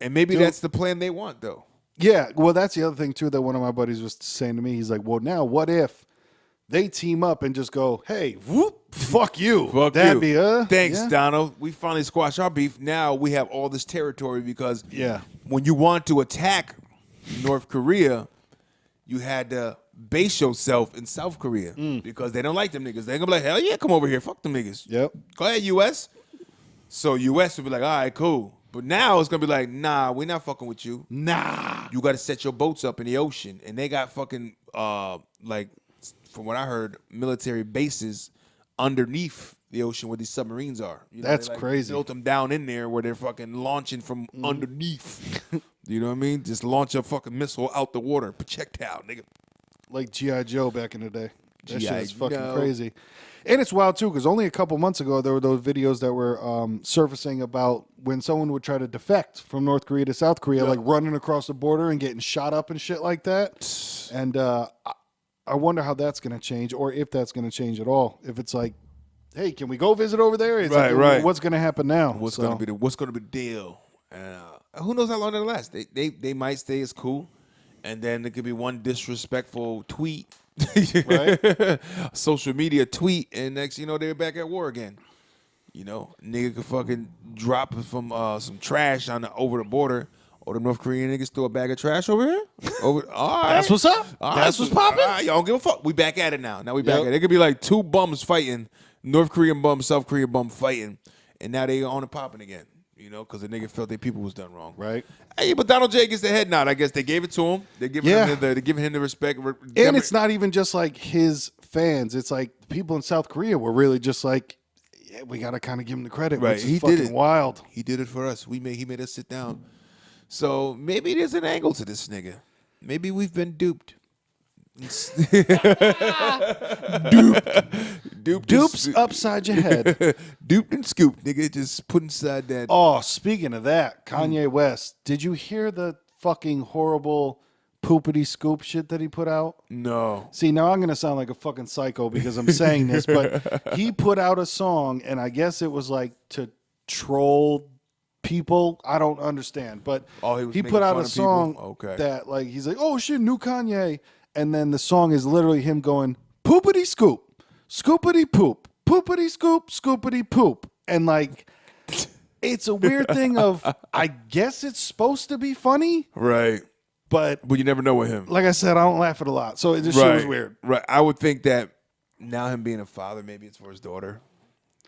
And maybe Dude. that's the plan they want, though. Yeah. Well, that's the other thing, too, that one of my buddies was saying to me. He's like, well, now what if they team up and just go, hey, whoop, fuck you. Fuck That'd you. be, Thanks, yeah. Donald. We finally squashed our beef. Now we have all this territory because Yeah. when you want to attack North Korea, you had to base yourself in South Korea because they don't like them niggas. They're going to be like, hell yeah, come over here. Fuck them niggas. Yep. Go ahead, U.S. So U.S. would be like, all right, cool. But now it's going to be like, nah, we're not fucking with you. Nah. You got to set your boats up in the ocean. And they got fucking, from what I heard, military bases underneath the ocean where these submarines are. That's they, crazy. Built them down in there where they're fucking launching from underneath. You know what I mean? Just launch a fucking missile out the water. Projectile, nigga. Like G.I. Joe back in the day. That shit G.I. is fucking Joe. crazy. And it's wild, too, because only a couple months ago, there were those videos that were surfacing about when someone would try to defect from North Korea to South Korea, like running across the border and getting shot up and shit like that. And I wonder how that's going to change, or if that's going to change at all. If it's like, hey, can we go visit over there? It's like, Right. what's going to happen now? What's gonna be the deal? And who knows how long it'll last? They might stay as cool, and then there could be one disrespectful tweet, Right. social media tweet, and next you know they're back at war again. Nigga could fucking drop from some trash over the border. Or the North Korean niggas throw a bag of trash over here. All right. That's what's up. All That's right. what's popping. All right, y'all don't give a fuck. We back at it now. Now we back Yep. at it. It could be like two bums fighting, North Korean bum, South Korean bum fighting, and now they on and popping again. Because the nigga felt their people was done wrong. Right. Hey, but Donald J gets the head nod. I guess they gave it to him. They're giving him the respect. And it's not even just like his fans. It's like people in South Korea were really just like, yeah, we got to kind of give him the credit. Right. Which is He fucking did it. wild. He did it for us. He made us sit down. So maybe there's an angle to this nigga. Maybe we've been duped. Dupes upside your head. Duped and scooped, nigga. Just put inside that. Oh, speaking of that, Kanye West, did you hear the fucking horrible poopity scoop shit that he put out? No. See, now I'm going to sound like a fucking psycho because I'm saying this, but he put out a song, and I guess it was like to troll people. I don't understand, but Oh, he was put making out fun a of people? song Okay. that like he's like, oh shit, new Kanye, and then the song is literally him going poopity scoop, scoopity poop, poopity scoop, scoopity poop. And like, it's a weird thing of, I guess it's supposed to be funny, Right. but you never know with him. like I said, I don't laugh at a lot. So it just shit was weird. Right. I would think that now him being a father, maybe it's for his daughter.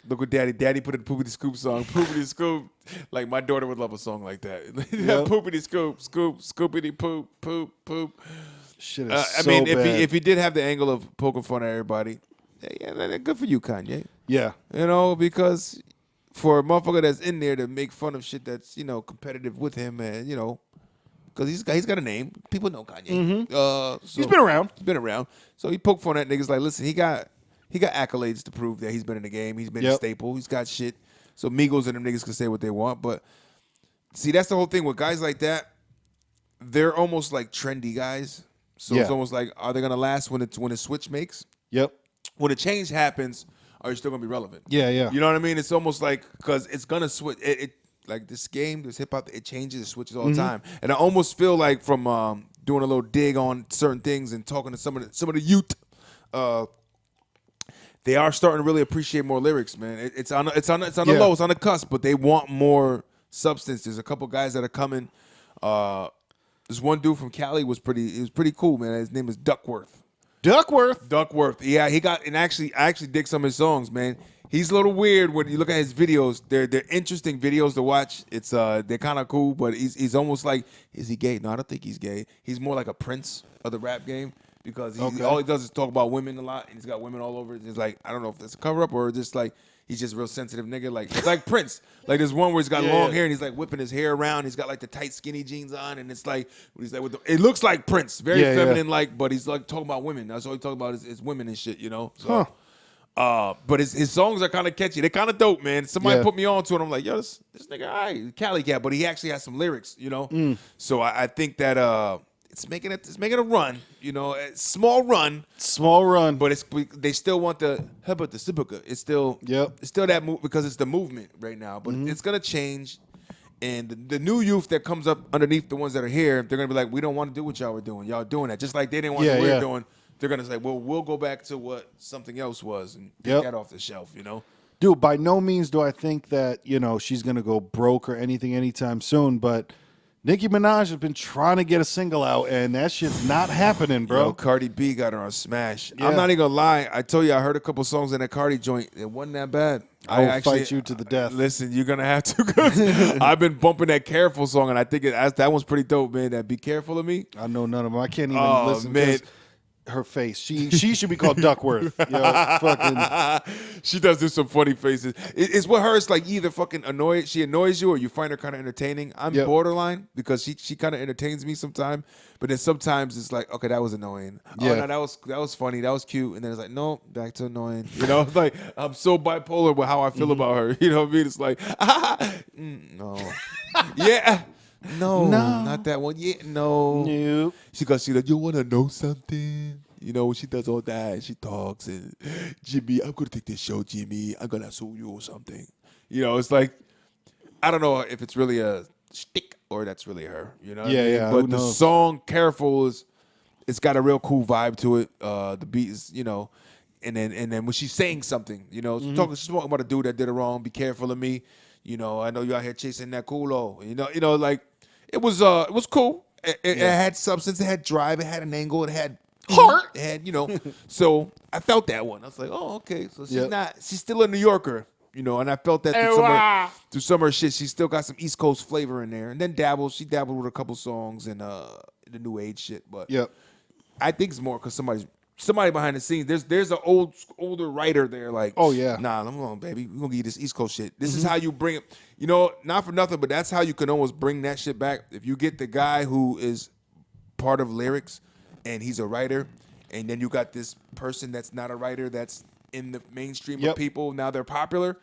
Look what Daddy put in the Poopity Scoop song. Poopity Scoop. Like, my daughter would love a song like that. Yep. Poopity Scoop, Scoop, Scoopity Poop, Poop, Poop. Shit is I so mean, bad. if he did have the angle of poking fun at everybody, yeah, good for you, Kanye. Yeah. You know, because for a motherfucker that's in there to make fun of shit that's, competitive with him and, because he's got a name. People know Kanye. So He's been around. He's been around. So he poked fun at niggas like, listen, he got accolades to prove that he's been in the game. He's been a staple. He's got shit. So Migos and them niggas can say what they want. But see, that's the whole thing with guys like that. They're almost like trendy guys. So it's almost like, are they gonna last when a switch makes? Yep. When a change happens, are you still gonna be relevant? Yeah, yeah. You know what I mean? It's almost like, because it's gonna switch. It like this game, this hip hop, it changes, it switches all the time. And I almost feel like from doing a little dig on certain things and talking to some of the youth, they are starting to really appreciate more lyrics, man. It's on the low, it's on the cusp, but they want more substance. There's a couple guys that are coming. This one dude from Cali was pretty cool, man. His name is Duckworth. Duckworth. Yeah, I actually dig some of his songs, man. He's a little weird when you look at his videos. They're interesting videos to watch. It's they're kind of cool, but he's almost like, is he gay? No, I don't think he's gay. He's more like a Prince of the rap game, because all he does is talk about women a lot, and he's got women all over. It's like, I don't know if that's a cover up or just like he's just a real sensitive nigga. Like, it's like Prince. Like, there's one where he's got long hair and he's like whipping his hair around. He's got like the tight skinny jeans on, and it's like he's like it looks like Prince, very feminine like, but he's like talking about women. That's all he talking about is women and shit, So, but his songs are kind of catchy. They're kind of dope, man. Somebody put me on to it. I'm like, yo, this nigga, all right, Cali cat, but he actually has some lyrics, So I think that it's making a run, a small run, but they still want the Sibuka. It's still that move, because it's the movement right now, but it's gonna change. And the new youth that comes up underneath the ones that are here, they're gonna be like, we don't want to do what y'all were doing. Y'all doing that just like they didn't want what we were doing. They're gonna say, well, we'll go back to what something else was and take that off the shelf, Dude, by no means do I think that, she's going to go broke or anything anytime soon, but Nicki Minaj has been trying to get a single out, and that shit's not happening, bro. Yo, Cardi B got her on Smash. Yeah. I'm not even gonna lie. I told you I heard a couple songs in that Cardi joint. It wasn't that bad. I will fight you to the death. Listen, you're gonna have to. Cause I've been bumping that Careful song, and I think that one's pretty dope, man. That Be Careful of Me. I know none of them. I can't even listen. Man. Her face. She should be called Duckworth. Fucking. She does do some funny faces. It's with her. It's like either fucking she annoys you, or you find her kind of entertaining. I'm borderline, because she kind of entertains me sometimes, but then sometimes it's like, okay, that was annoying. Oh no, that was funny. That was cute. And then it's like, no, back to annoying. It's like I'm so bipolar with how I feel about her. You know what I mean? It's like, no, yeah. No, not that one. Yeah, no. Nope. She like, you want to know something? She does all that. She talks and, Jimmy, I'm going to take this show, Jimmy. I'm going to sue you or something. It's like, I don't know if it's really a shtick or that's really her. You know what I mean? Yeah. But the song Careful it's got a real cool vibe to it. The beat is, and then when she's saying something, she's talking about a dude that did it wrong. Be careful of me. I know you out here chasing that culo. Like, it was cool. It had substance. It had drive. It had an angle. It had heart. It had, So I felt that one. I was like, oh, okay. So she's still a New Yorker, and I felt that through some of her shit. She still got some East Coast flavor in there. And then she dabbled with a couple songs and the new age shit. But I think it's more because somebody behind the scenes. There's an older writer there. Like, oh yeah, nah, come on, baby, we're gonna get this East Coast shit. This is how you bring it. Not for nothing, but that's how you can almost bring that shit back. If you get the guy who is part of lyrics and he's a writer, and then you got this person that's not a writer that's in the mainstream of people. Now they're popular.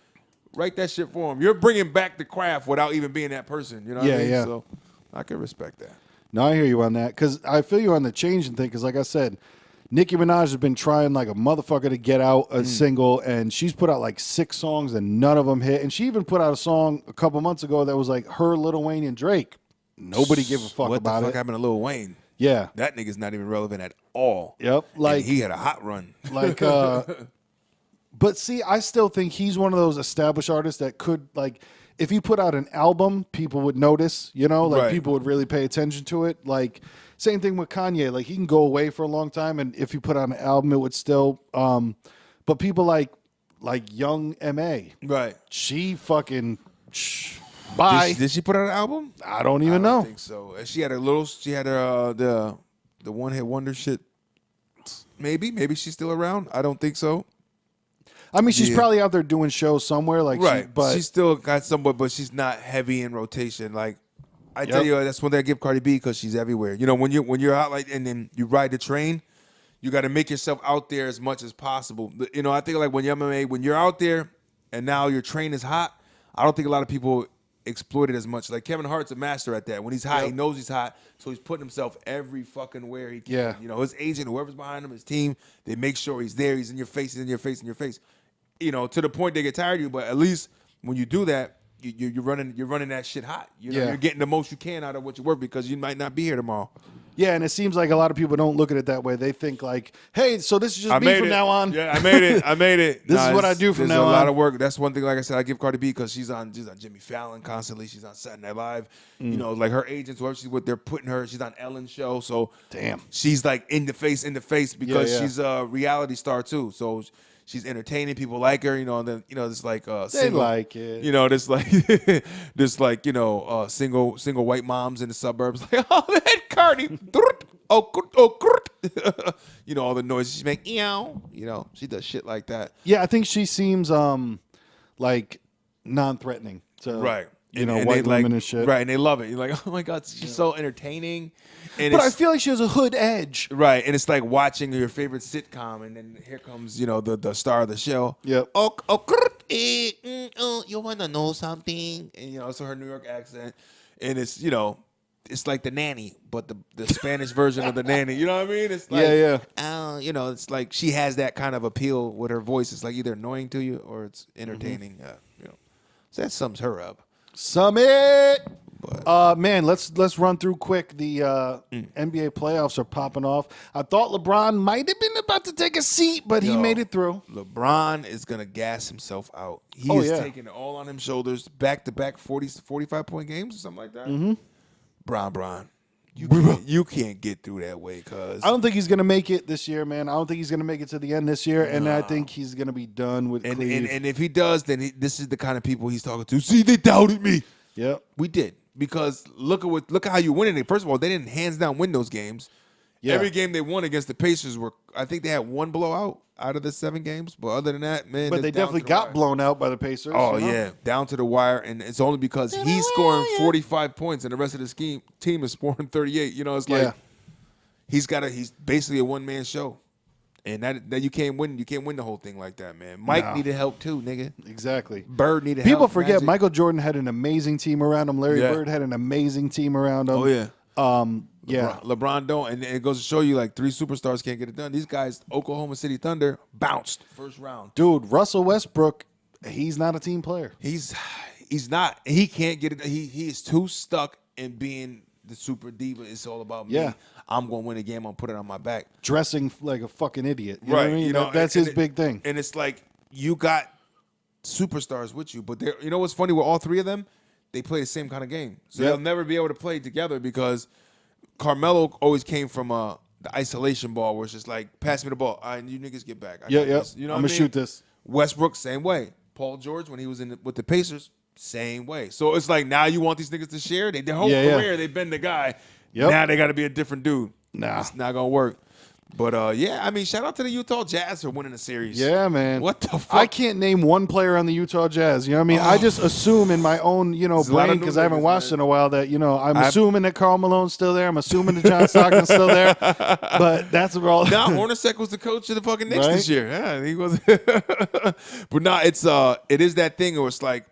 Write that shit for them. You're bringing back the craft without even being that person. You know what I mean? So I can respect that. No, I hear you on that, because I feel you on the changing thing. Because like I said, Nicki Minaj has been trying like a motherfucker to get out a single, and she's put out like 6 songs and none of them hit. And she even put out a song a couple months ago that was like her, Lil Wayne, and Drake. Nobody gave a fuck about it. What the fuck happened to Lil Wayne? Yeah. That nigga's not even relevant at all. Yep. Like, and he had a hot run. Like But see, I still think he's one of those established artists that could, like, if he put out an album, people would notice, like Right. people would really pay attention to it. Like, same thing with Kanye. Like, he can go away for a long time, and if he put out an album, it would still. But people like young M.A., Right. she fucking. Bye. Did she put out an album? I don't even I know. don't think so. And she had her the one hit wonder shit. Maybe she's still around. I don't think so. I mean, she's Yeah. probably out there doing shows somewhere. Like, Right, but she's still got somewhat, but she's not heavy in rotation. Like I tell you, that's one thing I give Cardi B because she's everywhere. When you're out like and then you ride the train, you got to make yourself out there as much as possible. I think like when you're MMA, when you're out there and now your train is hot, I don't think a lot of people exploit it as much. Like Kevin Hart's a master at that. When he's hot, he knows he's hot, so he's putting himself every fucking where he can. Yeah. His agent, whoever's behind him, his team, they make sure he's there. He's in your face. He's in your face. In your face. To the point they get tired of you, but at least when you do that, you're running that shit hot. You're getting the most you can out of what you work because you might not be here tomorrow. Yeah, and it seems like a lot of people don't look at it that way. They think like, hey, so this is just me from now on. Yeah, I made it. This is what I do from now on. There's a lot of work. That's one thing, like I said, I give Cardi B because she's on Jimmy Fallon constantly. She's on Saturday Night Live. Like her agents, whoever she's with, they're putting her. She's on Ellen's show. So Damn. she's like in the face because Yeah. she's a reality star too. So she's entertaining. People like her, and then this like They single, like it. this single white moms in the suburbs like, oh man, Cardi, all the noises she make, she does shit like that. Yeah, I think she seems like non-threatening to Right. white women and shit. Right, and they love it. You're like, oh my God, she's so entertaining. And But I feel like she has a hood edge. right, and it's like watching your favorite sitcom, and then here comes, the star of the show. Yep. You wanna know something? And so her New York accent, and it's it's like the nanny, but the Spanish version of the nanny. You know what I mean? It's like it's like she has that kind of appeal with her voice. It's like either annoying to you or it's entertaining. So that sums her up. Summit. Man, let's run through quick. The NBA playoffs are popping off. I thought LeBron might have been about to take a seat, but he made it through. LeBron is going to gas himself out. He is taking it all on his shoulders, back-to-back 45-point games or something like that. Mm-hmm. Bron, you can't get through that way, cuz. I don't think he's going to make it this year, man. I don't think he's going to make it to the end this year, and I think he's going to be done with Cleve. And if he does, then this is the kind of people he's talking to. See, they doubted me. Yep. We did. Because look at how you winning it. First of all, they didn't hands down win those games. Yeah. Every game they won against the Pacers I think they had one blowout out of the 7 games. But other than that, man. But they definitely got blown out by the Pacers. Oh, yeah. Down to the wire. And it's only because he's scoring 45 points and the rest of the team is scoring 38. It's like he's basically a one-man show. And that you can't win. You can't win the whole thing like that, man. Mike needed help too, nigga. Exactly. Bird needed help. People forget Magic. Michael Jordan had an amazing team around him. Larry Bird had an amazing team around him. Oh yeah. LeBron don't, and it goes to show you like 3 superstars can't get it done. These guys, Oklahoma City Thunder, bounced first round. Dude, Russell Westbrook, he's not a team player. He's not. He can't get it. He is too stuck in being the super diva. It's all about me. Yeah. I'm going to win a game. I'm going to put it on my back. Dressing like a fucking idiot. You Right. know what I mean? That's his big thing. And it's like you got superstars with you, but you know what's funny with all 3 of them? They play the same kind of game. So they'll never be able to play together because Carmelo always came from the isolation ball where it's just like, pass me the ball. All right, you niggas get back. Yeah. You know I'm what going to shoot this. Westbrook, same way. Paul George, when he was with the Pacers, same way. So it's like now you want these niggas to share. Their whole career, they've been the guy. Yep. Now they got to be a different dude. Nah. It's not going to work. But, I mean, shout out to the Utah Jazz for winning the series. Yeah, man. What the fuck? I can't name one player on the Utah Jazz. You know what I mean? I just assume in my own, brain, because I haven't watched in a while that, I'm assuming that Karl Malone's still there. I'm assuming that John Stockton's still there. But that's all. Now Hornacek was the coach of the fucking Knicks this year. Yeah, he was. But no, it is that thing where it's like,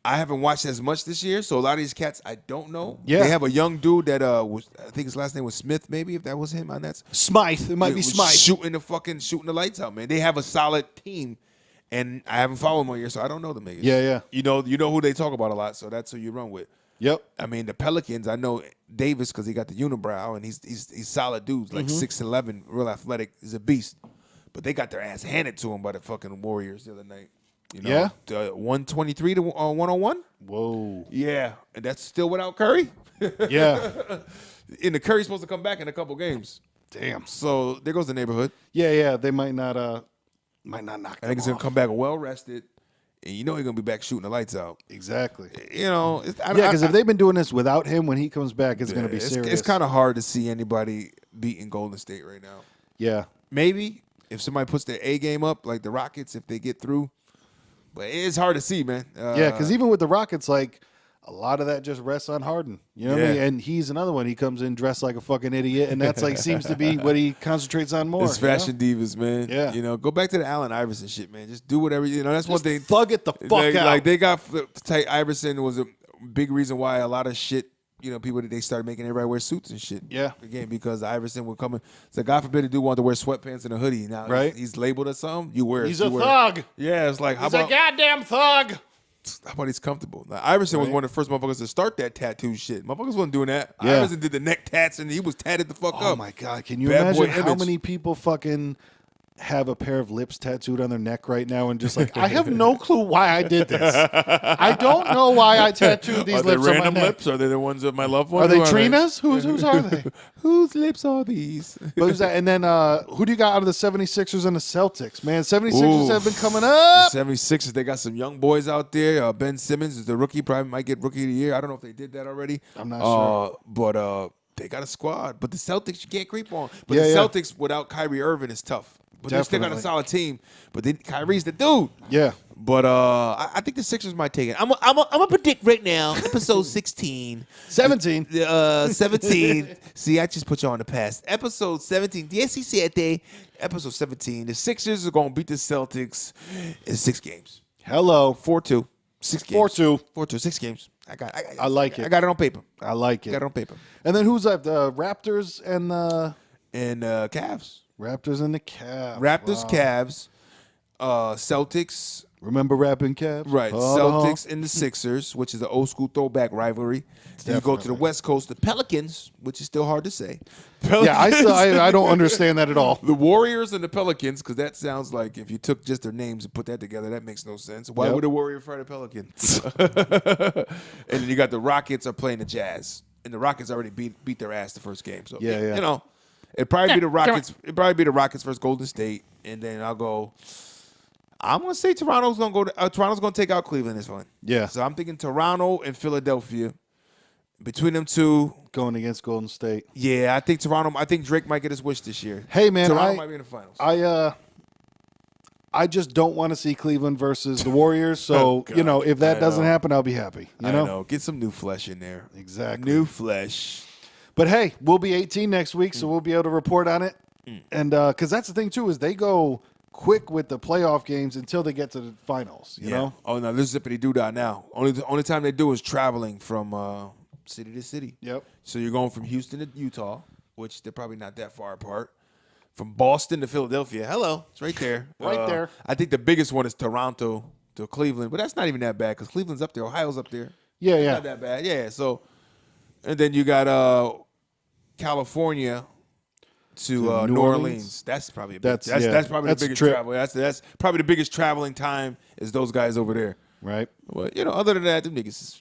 I haven't watched as much this year, so a lot of these cats I don't know. Yeah. They have a young dude that was, I think his last name was Smith, maybe, if that was him on that. Smythe. It might be Smythe. Shooting the lights out, man. They have a solid team, and I haven't followed them all year, so I don't know the niggas. Yeah. You know who they talk about a lot, so that's who you run with. Yep. I mean, the Pelicans, I know Davis because he got the unibrow, and he's solid dudes, like 6'11", real athletic. He's a beast. but they got their ass handed to them by the fucking Warriors the other night. You know, Yeah? 123 to 101. Whoa. Yeah, and that's still without Curry. Yeah. And the Curry's supposed to come back in a couple games. Damn. So there goes the neighborhood. Yeah. They might not knock I them think he's gonna off. come back well rested, and you know he's gonna be back shooting the lights out. Exactly. You know, Because if they've been doing this without him, when he comes back, it's going to be serious. It's kind of hard to see anybody beating Golden State right now. Yeah. Maybe if somebody puts their A game up, like the Rockets, if they get through. But it's hard to see, man. Yeah, because even with the Rockets, like, a lot of that just rests on Harden. You know what I mean? And he's another one. He comes in dressed like a fucking idiot, and that's like seems to be what he concentrates on more. It's fashion divas, man. Yeah. You know, go back to the Allen Iverson shit, man. Just do whatever. You know, that's one thing. Thug it the fuck out. Like they got Iverson was a big reason why a lot of shit. You know, people they started making everybody wear suits and shit. Yeah. Again, because Iverson would come in. So God forbid a dude wanted to wear sweatpants and a hoodie. Now Right. he's labeled as something. You wear. He's you a wear. thug. Yeah, it's like He's a goddamn thug. how about he's comfortable? Now, Iverson was Right. one of the first motherfuckers to start that tattoo shit. Motherfuckers wasn't doing that. Yeah. Iverson did the neck tats and he was tatted the fuck Oh up. my God. Can you Bad boy imagine how image. many people fucking have a pair of lips tattooed on their neck right now and just like, I have no clue why I did this. I don't know why I tattooed these Are they lips on my random neck. lips? Are they the ones of my loved one? Are they Who Trina's? Whose are they? Whose lips are these? But who's that? And then who do you got out of the 76ers and the Celtics? Man, 76ers Ooh. have been coming The up. 76ers, they got some young boys out there. Ben Simmons is the rookie, probably might get rookie of the year. I don't know if they did that already. I'm not sure. But they got a squad. But the Celtics, you can't creep on. But Yeah, the yeah. Celtics without Kyrie Irving is tough. But they still got a Definitely. solid team. But then Kyrie's the dude. Yeah. But I think the Sixers might take it. I'm gonna predict right now. Episode 16, 17. 17. See, I just put you on the past. Episode 17. Yes, he said they. Episode 17. The Sixers are gonna beat the Celtics in 6 games. Hello. 4-2. 6 games. 4-2. 4-2. 6 games. I like it. I got it on paper. I like I got it it. on paper. And then who's left? The Raptors and the And Cavs. Raptors and the Cavs. Raptors, Wow. Cavs, Celtics. Remember rapping Cavs? Right, Uh-huh. Celtics and the Sixers, which is an old school throwback rivalry. Then you go to the Definitely. West Coast, the Pelicans, which is still hard to say. Yeah, I don't understand that at all. The Warriors and the Pelicans, because that sounds like if you took just their names and put that together, that makes no sense. Why Yep. would a Warrior fight a Pelican? And then you got the Rockets are playing the Jazz, and the Rockets already beat their ass the first game. So Yeah. you know, it'd probably be the Rockets. It'd probably be the Rockets versus Golden State, and then I'll go. I'm gonna say Toronto's gonna go. Toronto's gonna take out Cleveland this one. Yeah. So I'm thinking Toronto and Philadelphia. Between them two, Going against Golden State. yeah, I think Toronto. I think Drake might get his wish this year. Hey, man, Toronto I- might be in the finals. I just don't want to see Cleveland versus the Warriors. So, Oh, God. you know, if that I doesn't know. happen, I'll be happy. You I know? know. Get some new flesh in there. Exactly. New flesh. But hey, we'll be 18 next week, so we'll be able to report on it. And because that's the thing, too, is they go quick with the playoff games until they get to the finals, you know? Oh no, this is zippity doo dah now. Only time they do is traveling from city to city. Yep. So you're going from Houston to Utah, which they're probably not that far apart. From Boston to Philadelphia. Hello, it's right there. Right there. I think the biggest one is Toronto to Cleveland, but that's not even that bad because Cleveland's up there. Ohio's up there. Yeah, yeah. Not that bad. Yeah. So, and then you got California to New New Orleans? Orleans. That's probably That's probably that's the a biggest trip. travel. That's probably the biggest traveling time is those guys over there. Right? Well, other than that, them niggas,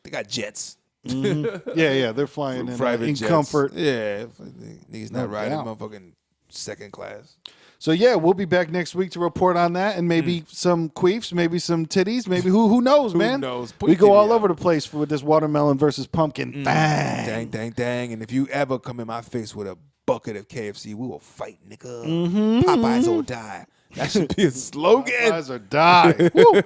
they got jets. Yeah, they're flying in jets. comfort. Yeah, niggas not No riding doubt. motherfucking second class. So, yeah, we'll be back next week to report on that and maybe some queefs, maybe some titties, maybe who knows, man? knows? Put We your go titty all out. over the place with this watermelon versus pumpkin. Bang. Dang. And if you ever come in my face with a bucket of KFC, we will fight, nigga. Popeyes or die. That should be a slogan. Eyes are die. Woo.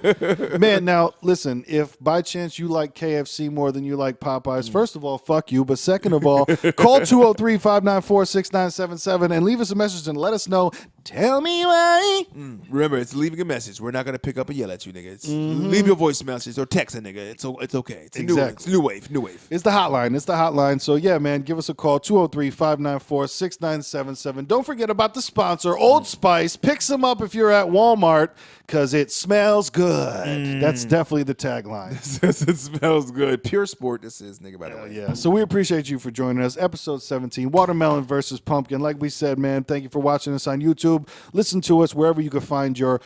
Man, now listen, if by chance you like KFC more than you like Popeyes, first of all, fuck you. But second of all, call 203-594-6977 and leave us a message and let us know. Tell me why. Remember, it's leaving a message. We're not gonna pick up and yell at you, nigga. It's, leave your voice message or text a nigga. It's okay. It's a Exactly. new wave. New wave. It's the hotline. It's the hotline. So, yeah, man, give us a call, 203-594-6977. Don't forget about the sponsor, Old Spice. Pick some up if you're at Walmart because it smells good. That's definitely the tagline. It smells good. Pure sport. This is, nigga. By the way. Yeah, so we appreciate you for joining us. Episode 17, Watermelon versus Pumpkin. Like we said, man, thank you for watching us on YouTube. YouTube. Listen to us wherever you can find your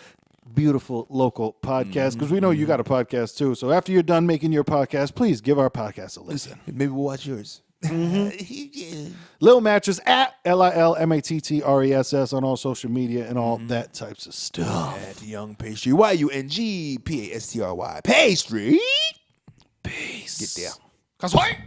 beautiful local podcast, because we know you got a podcast too. So after you're done making your podcast, please give our podcast a listen. Maybe we'll watch yours. Lil Mattress at LILMATTRESS on all social media and all that types of stuff. At Young Pastry, YUNGPASTRY. Pastry. Peace. Get there. Cause why?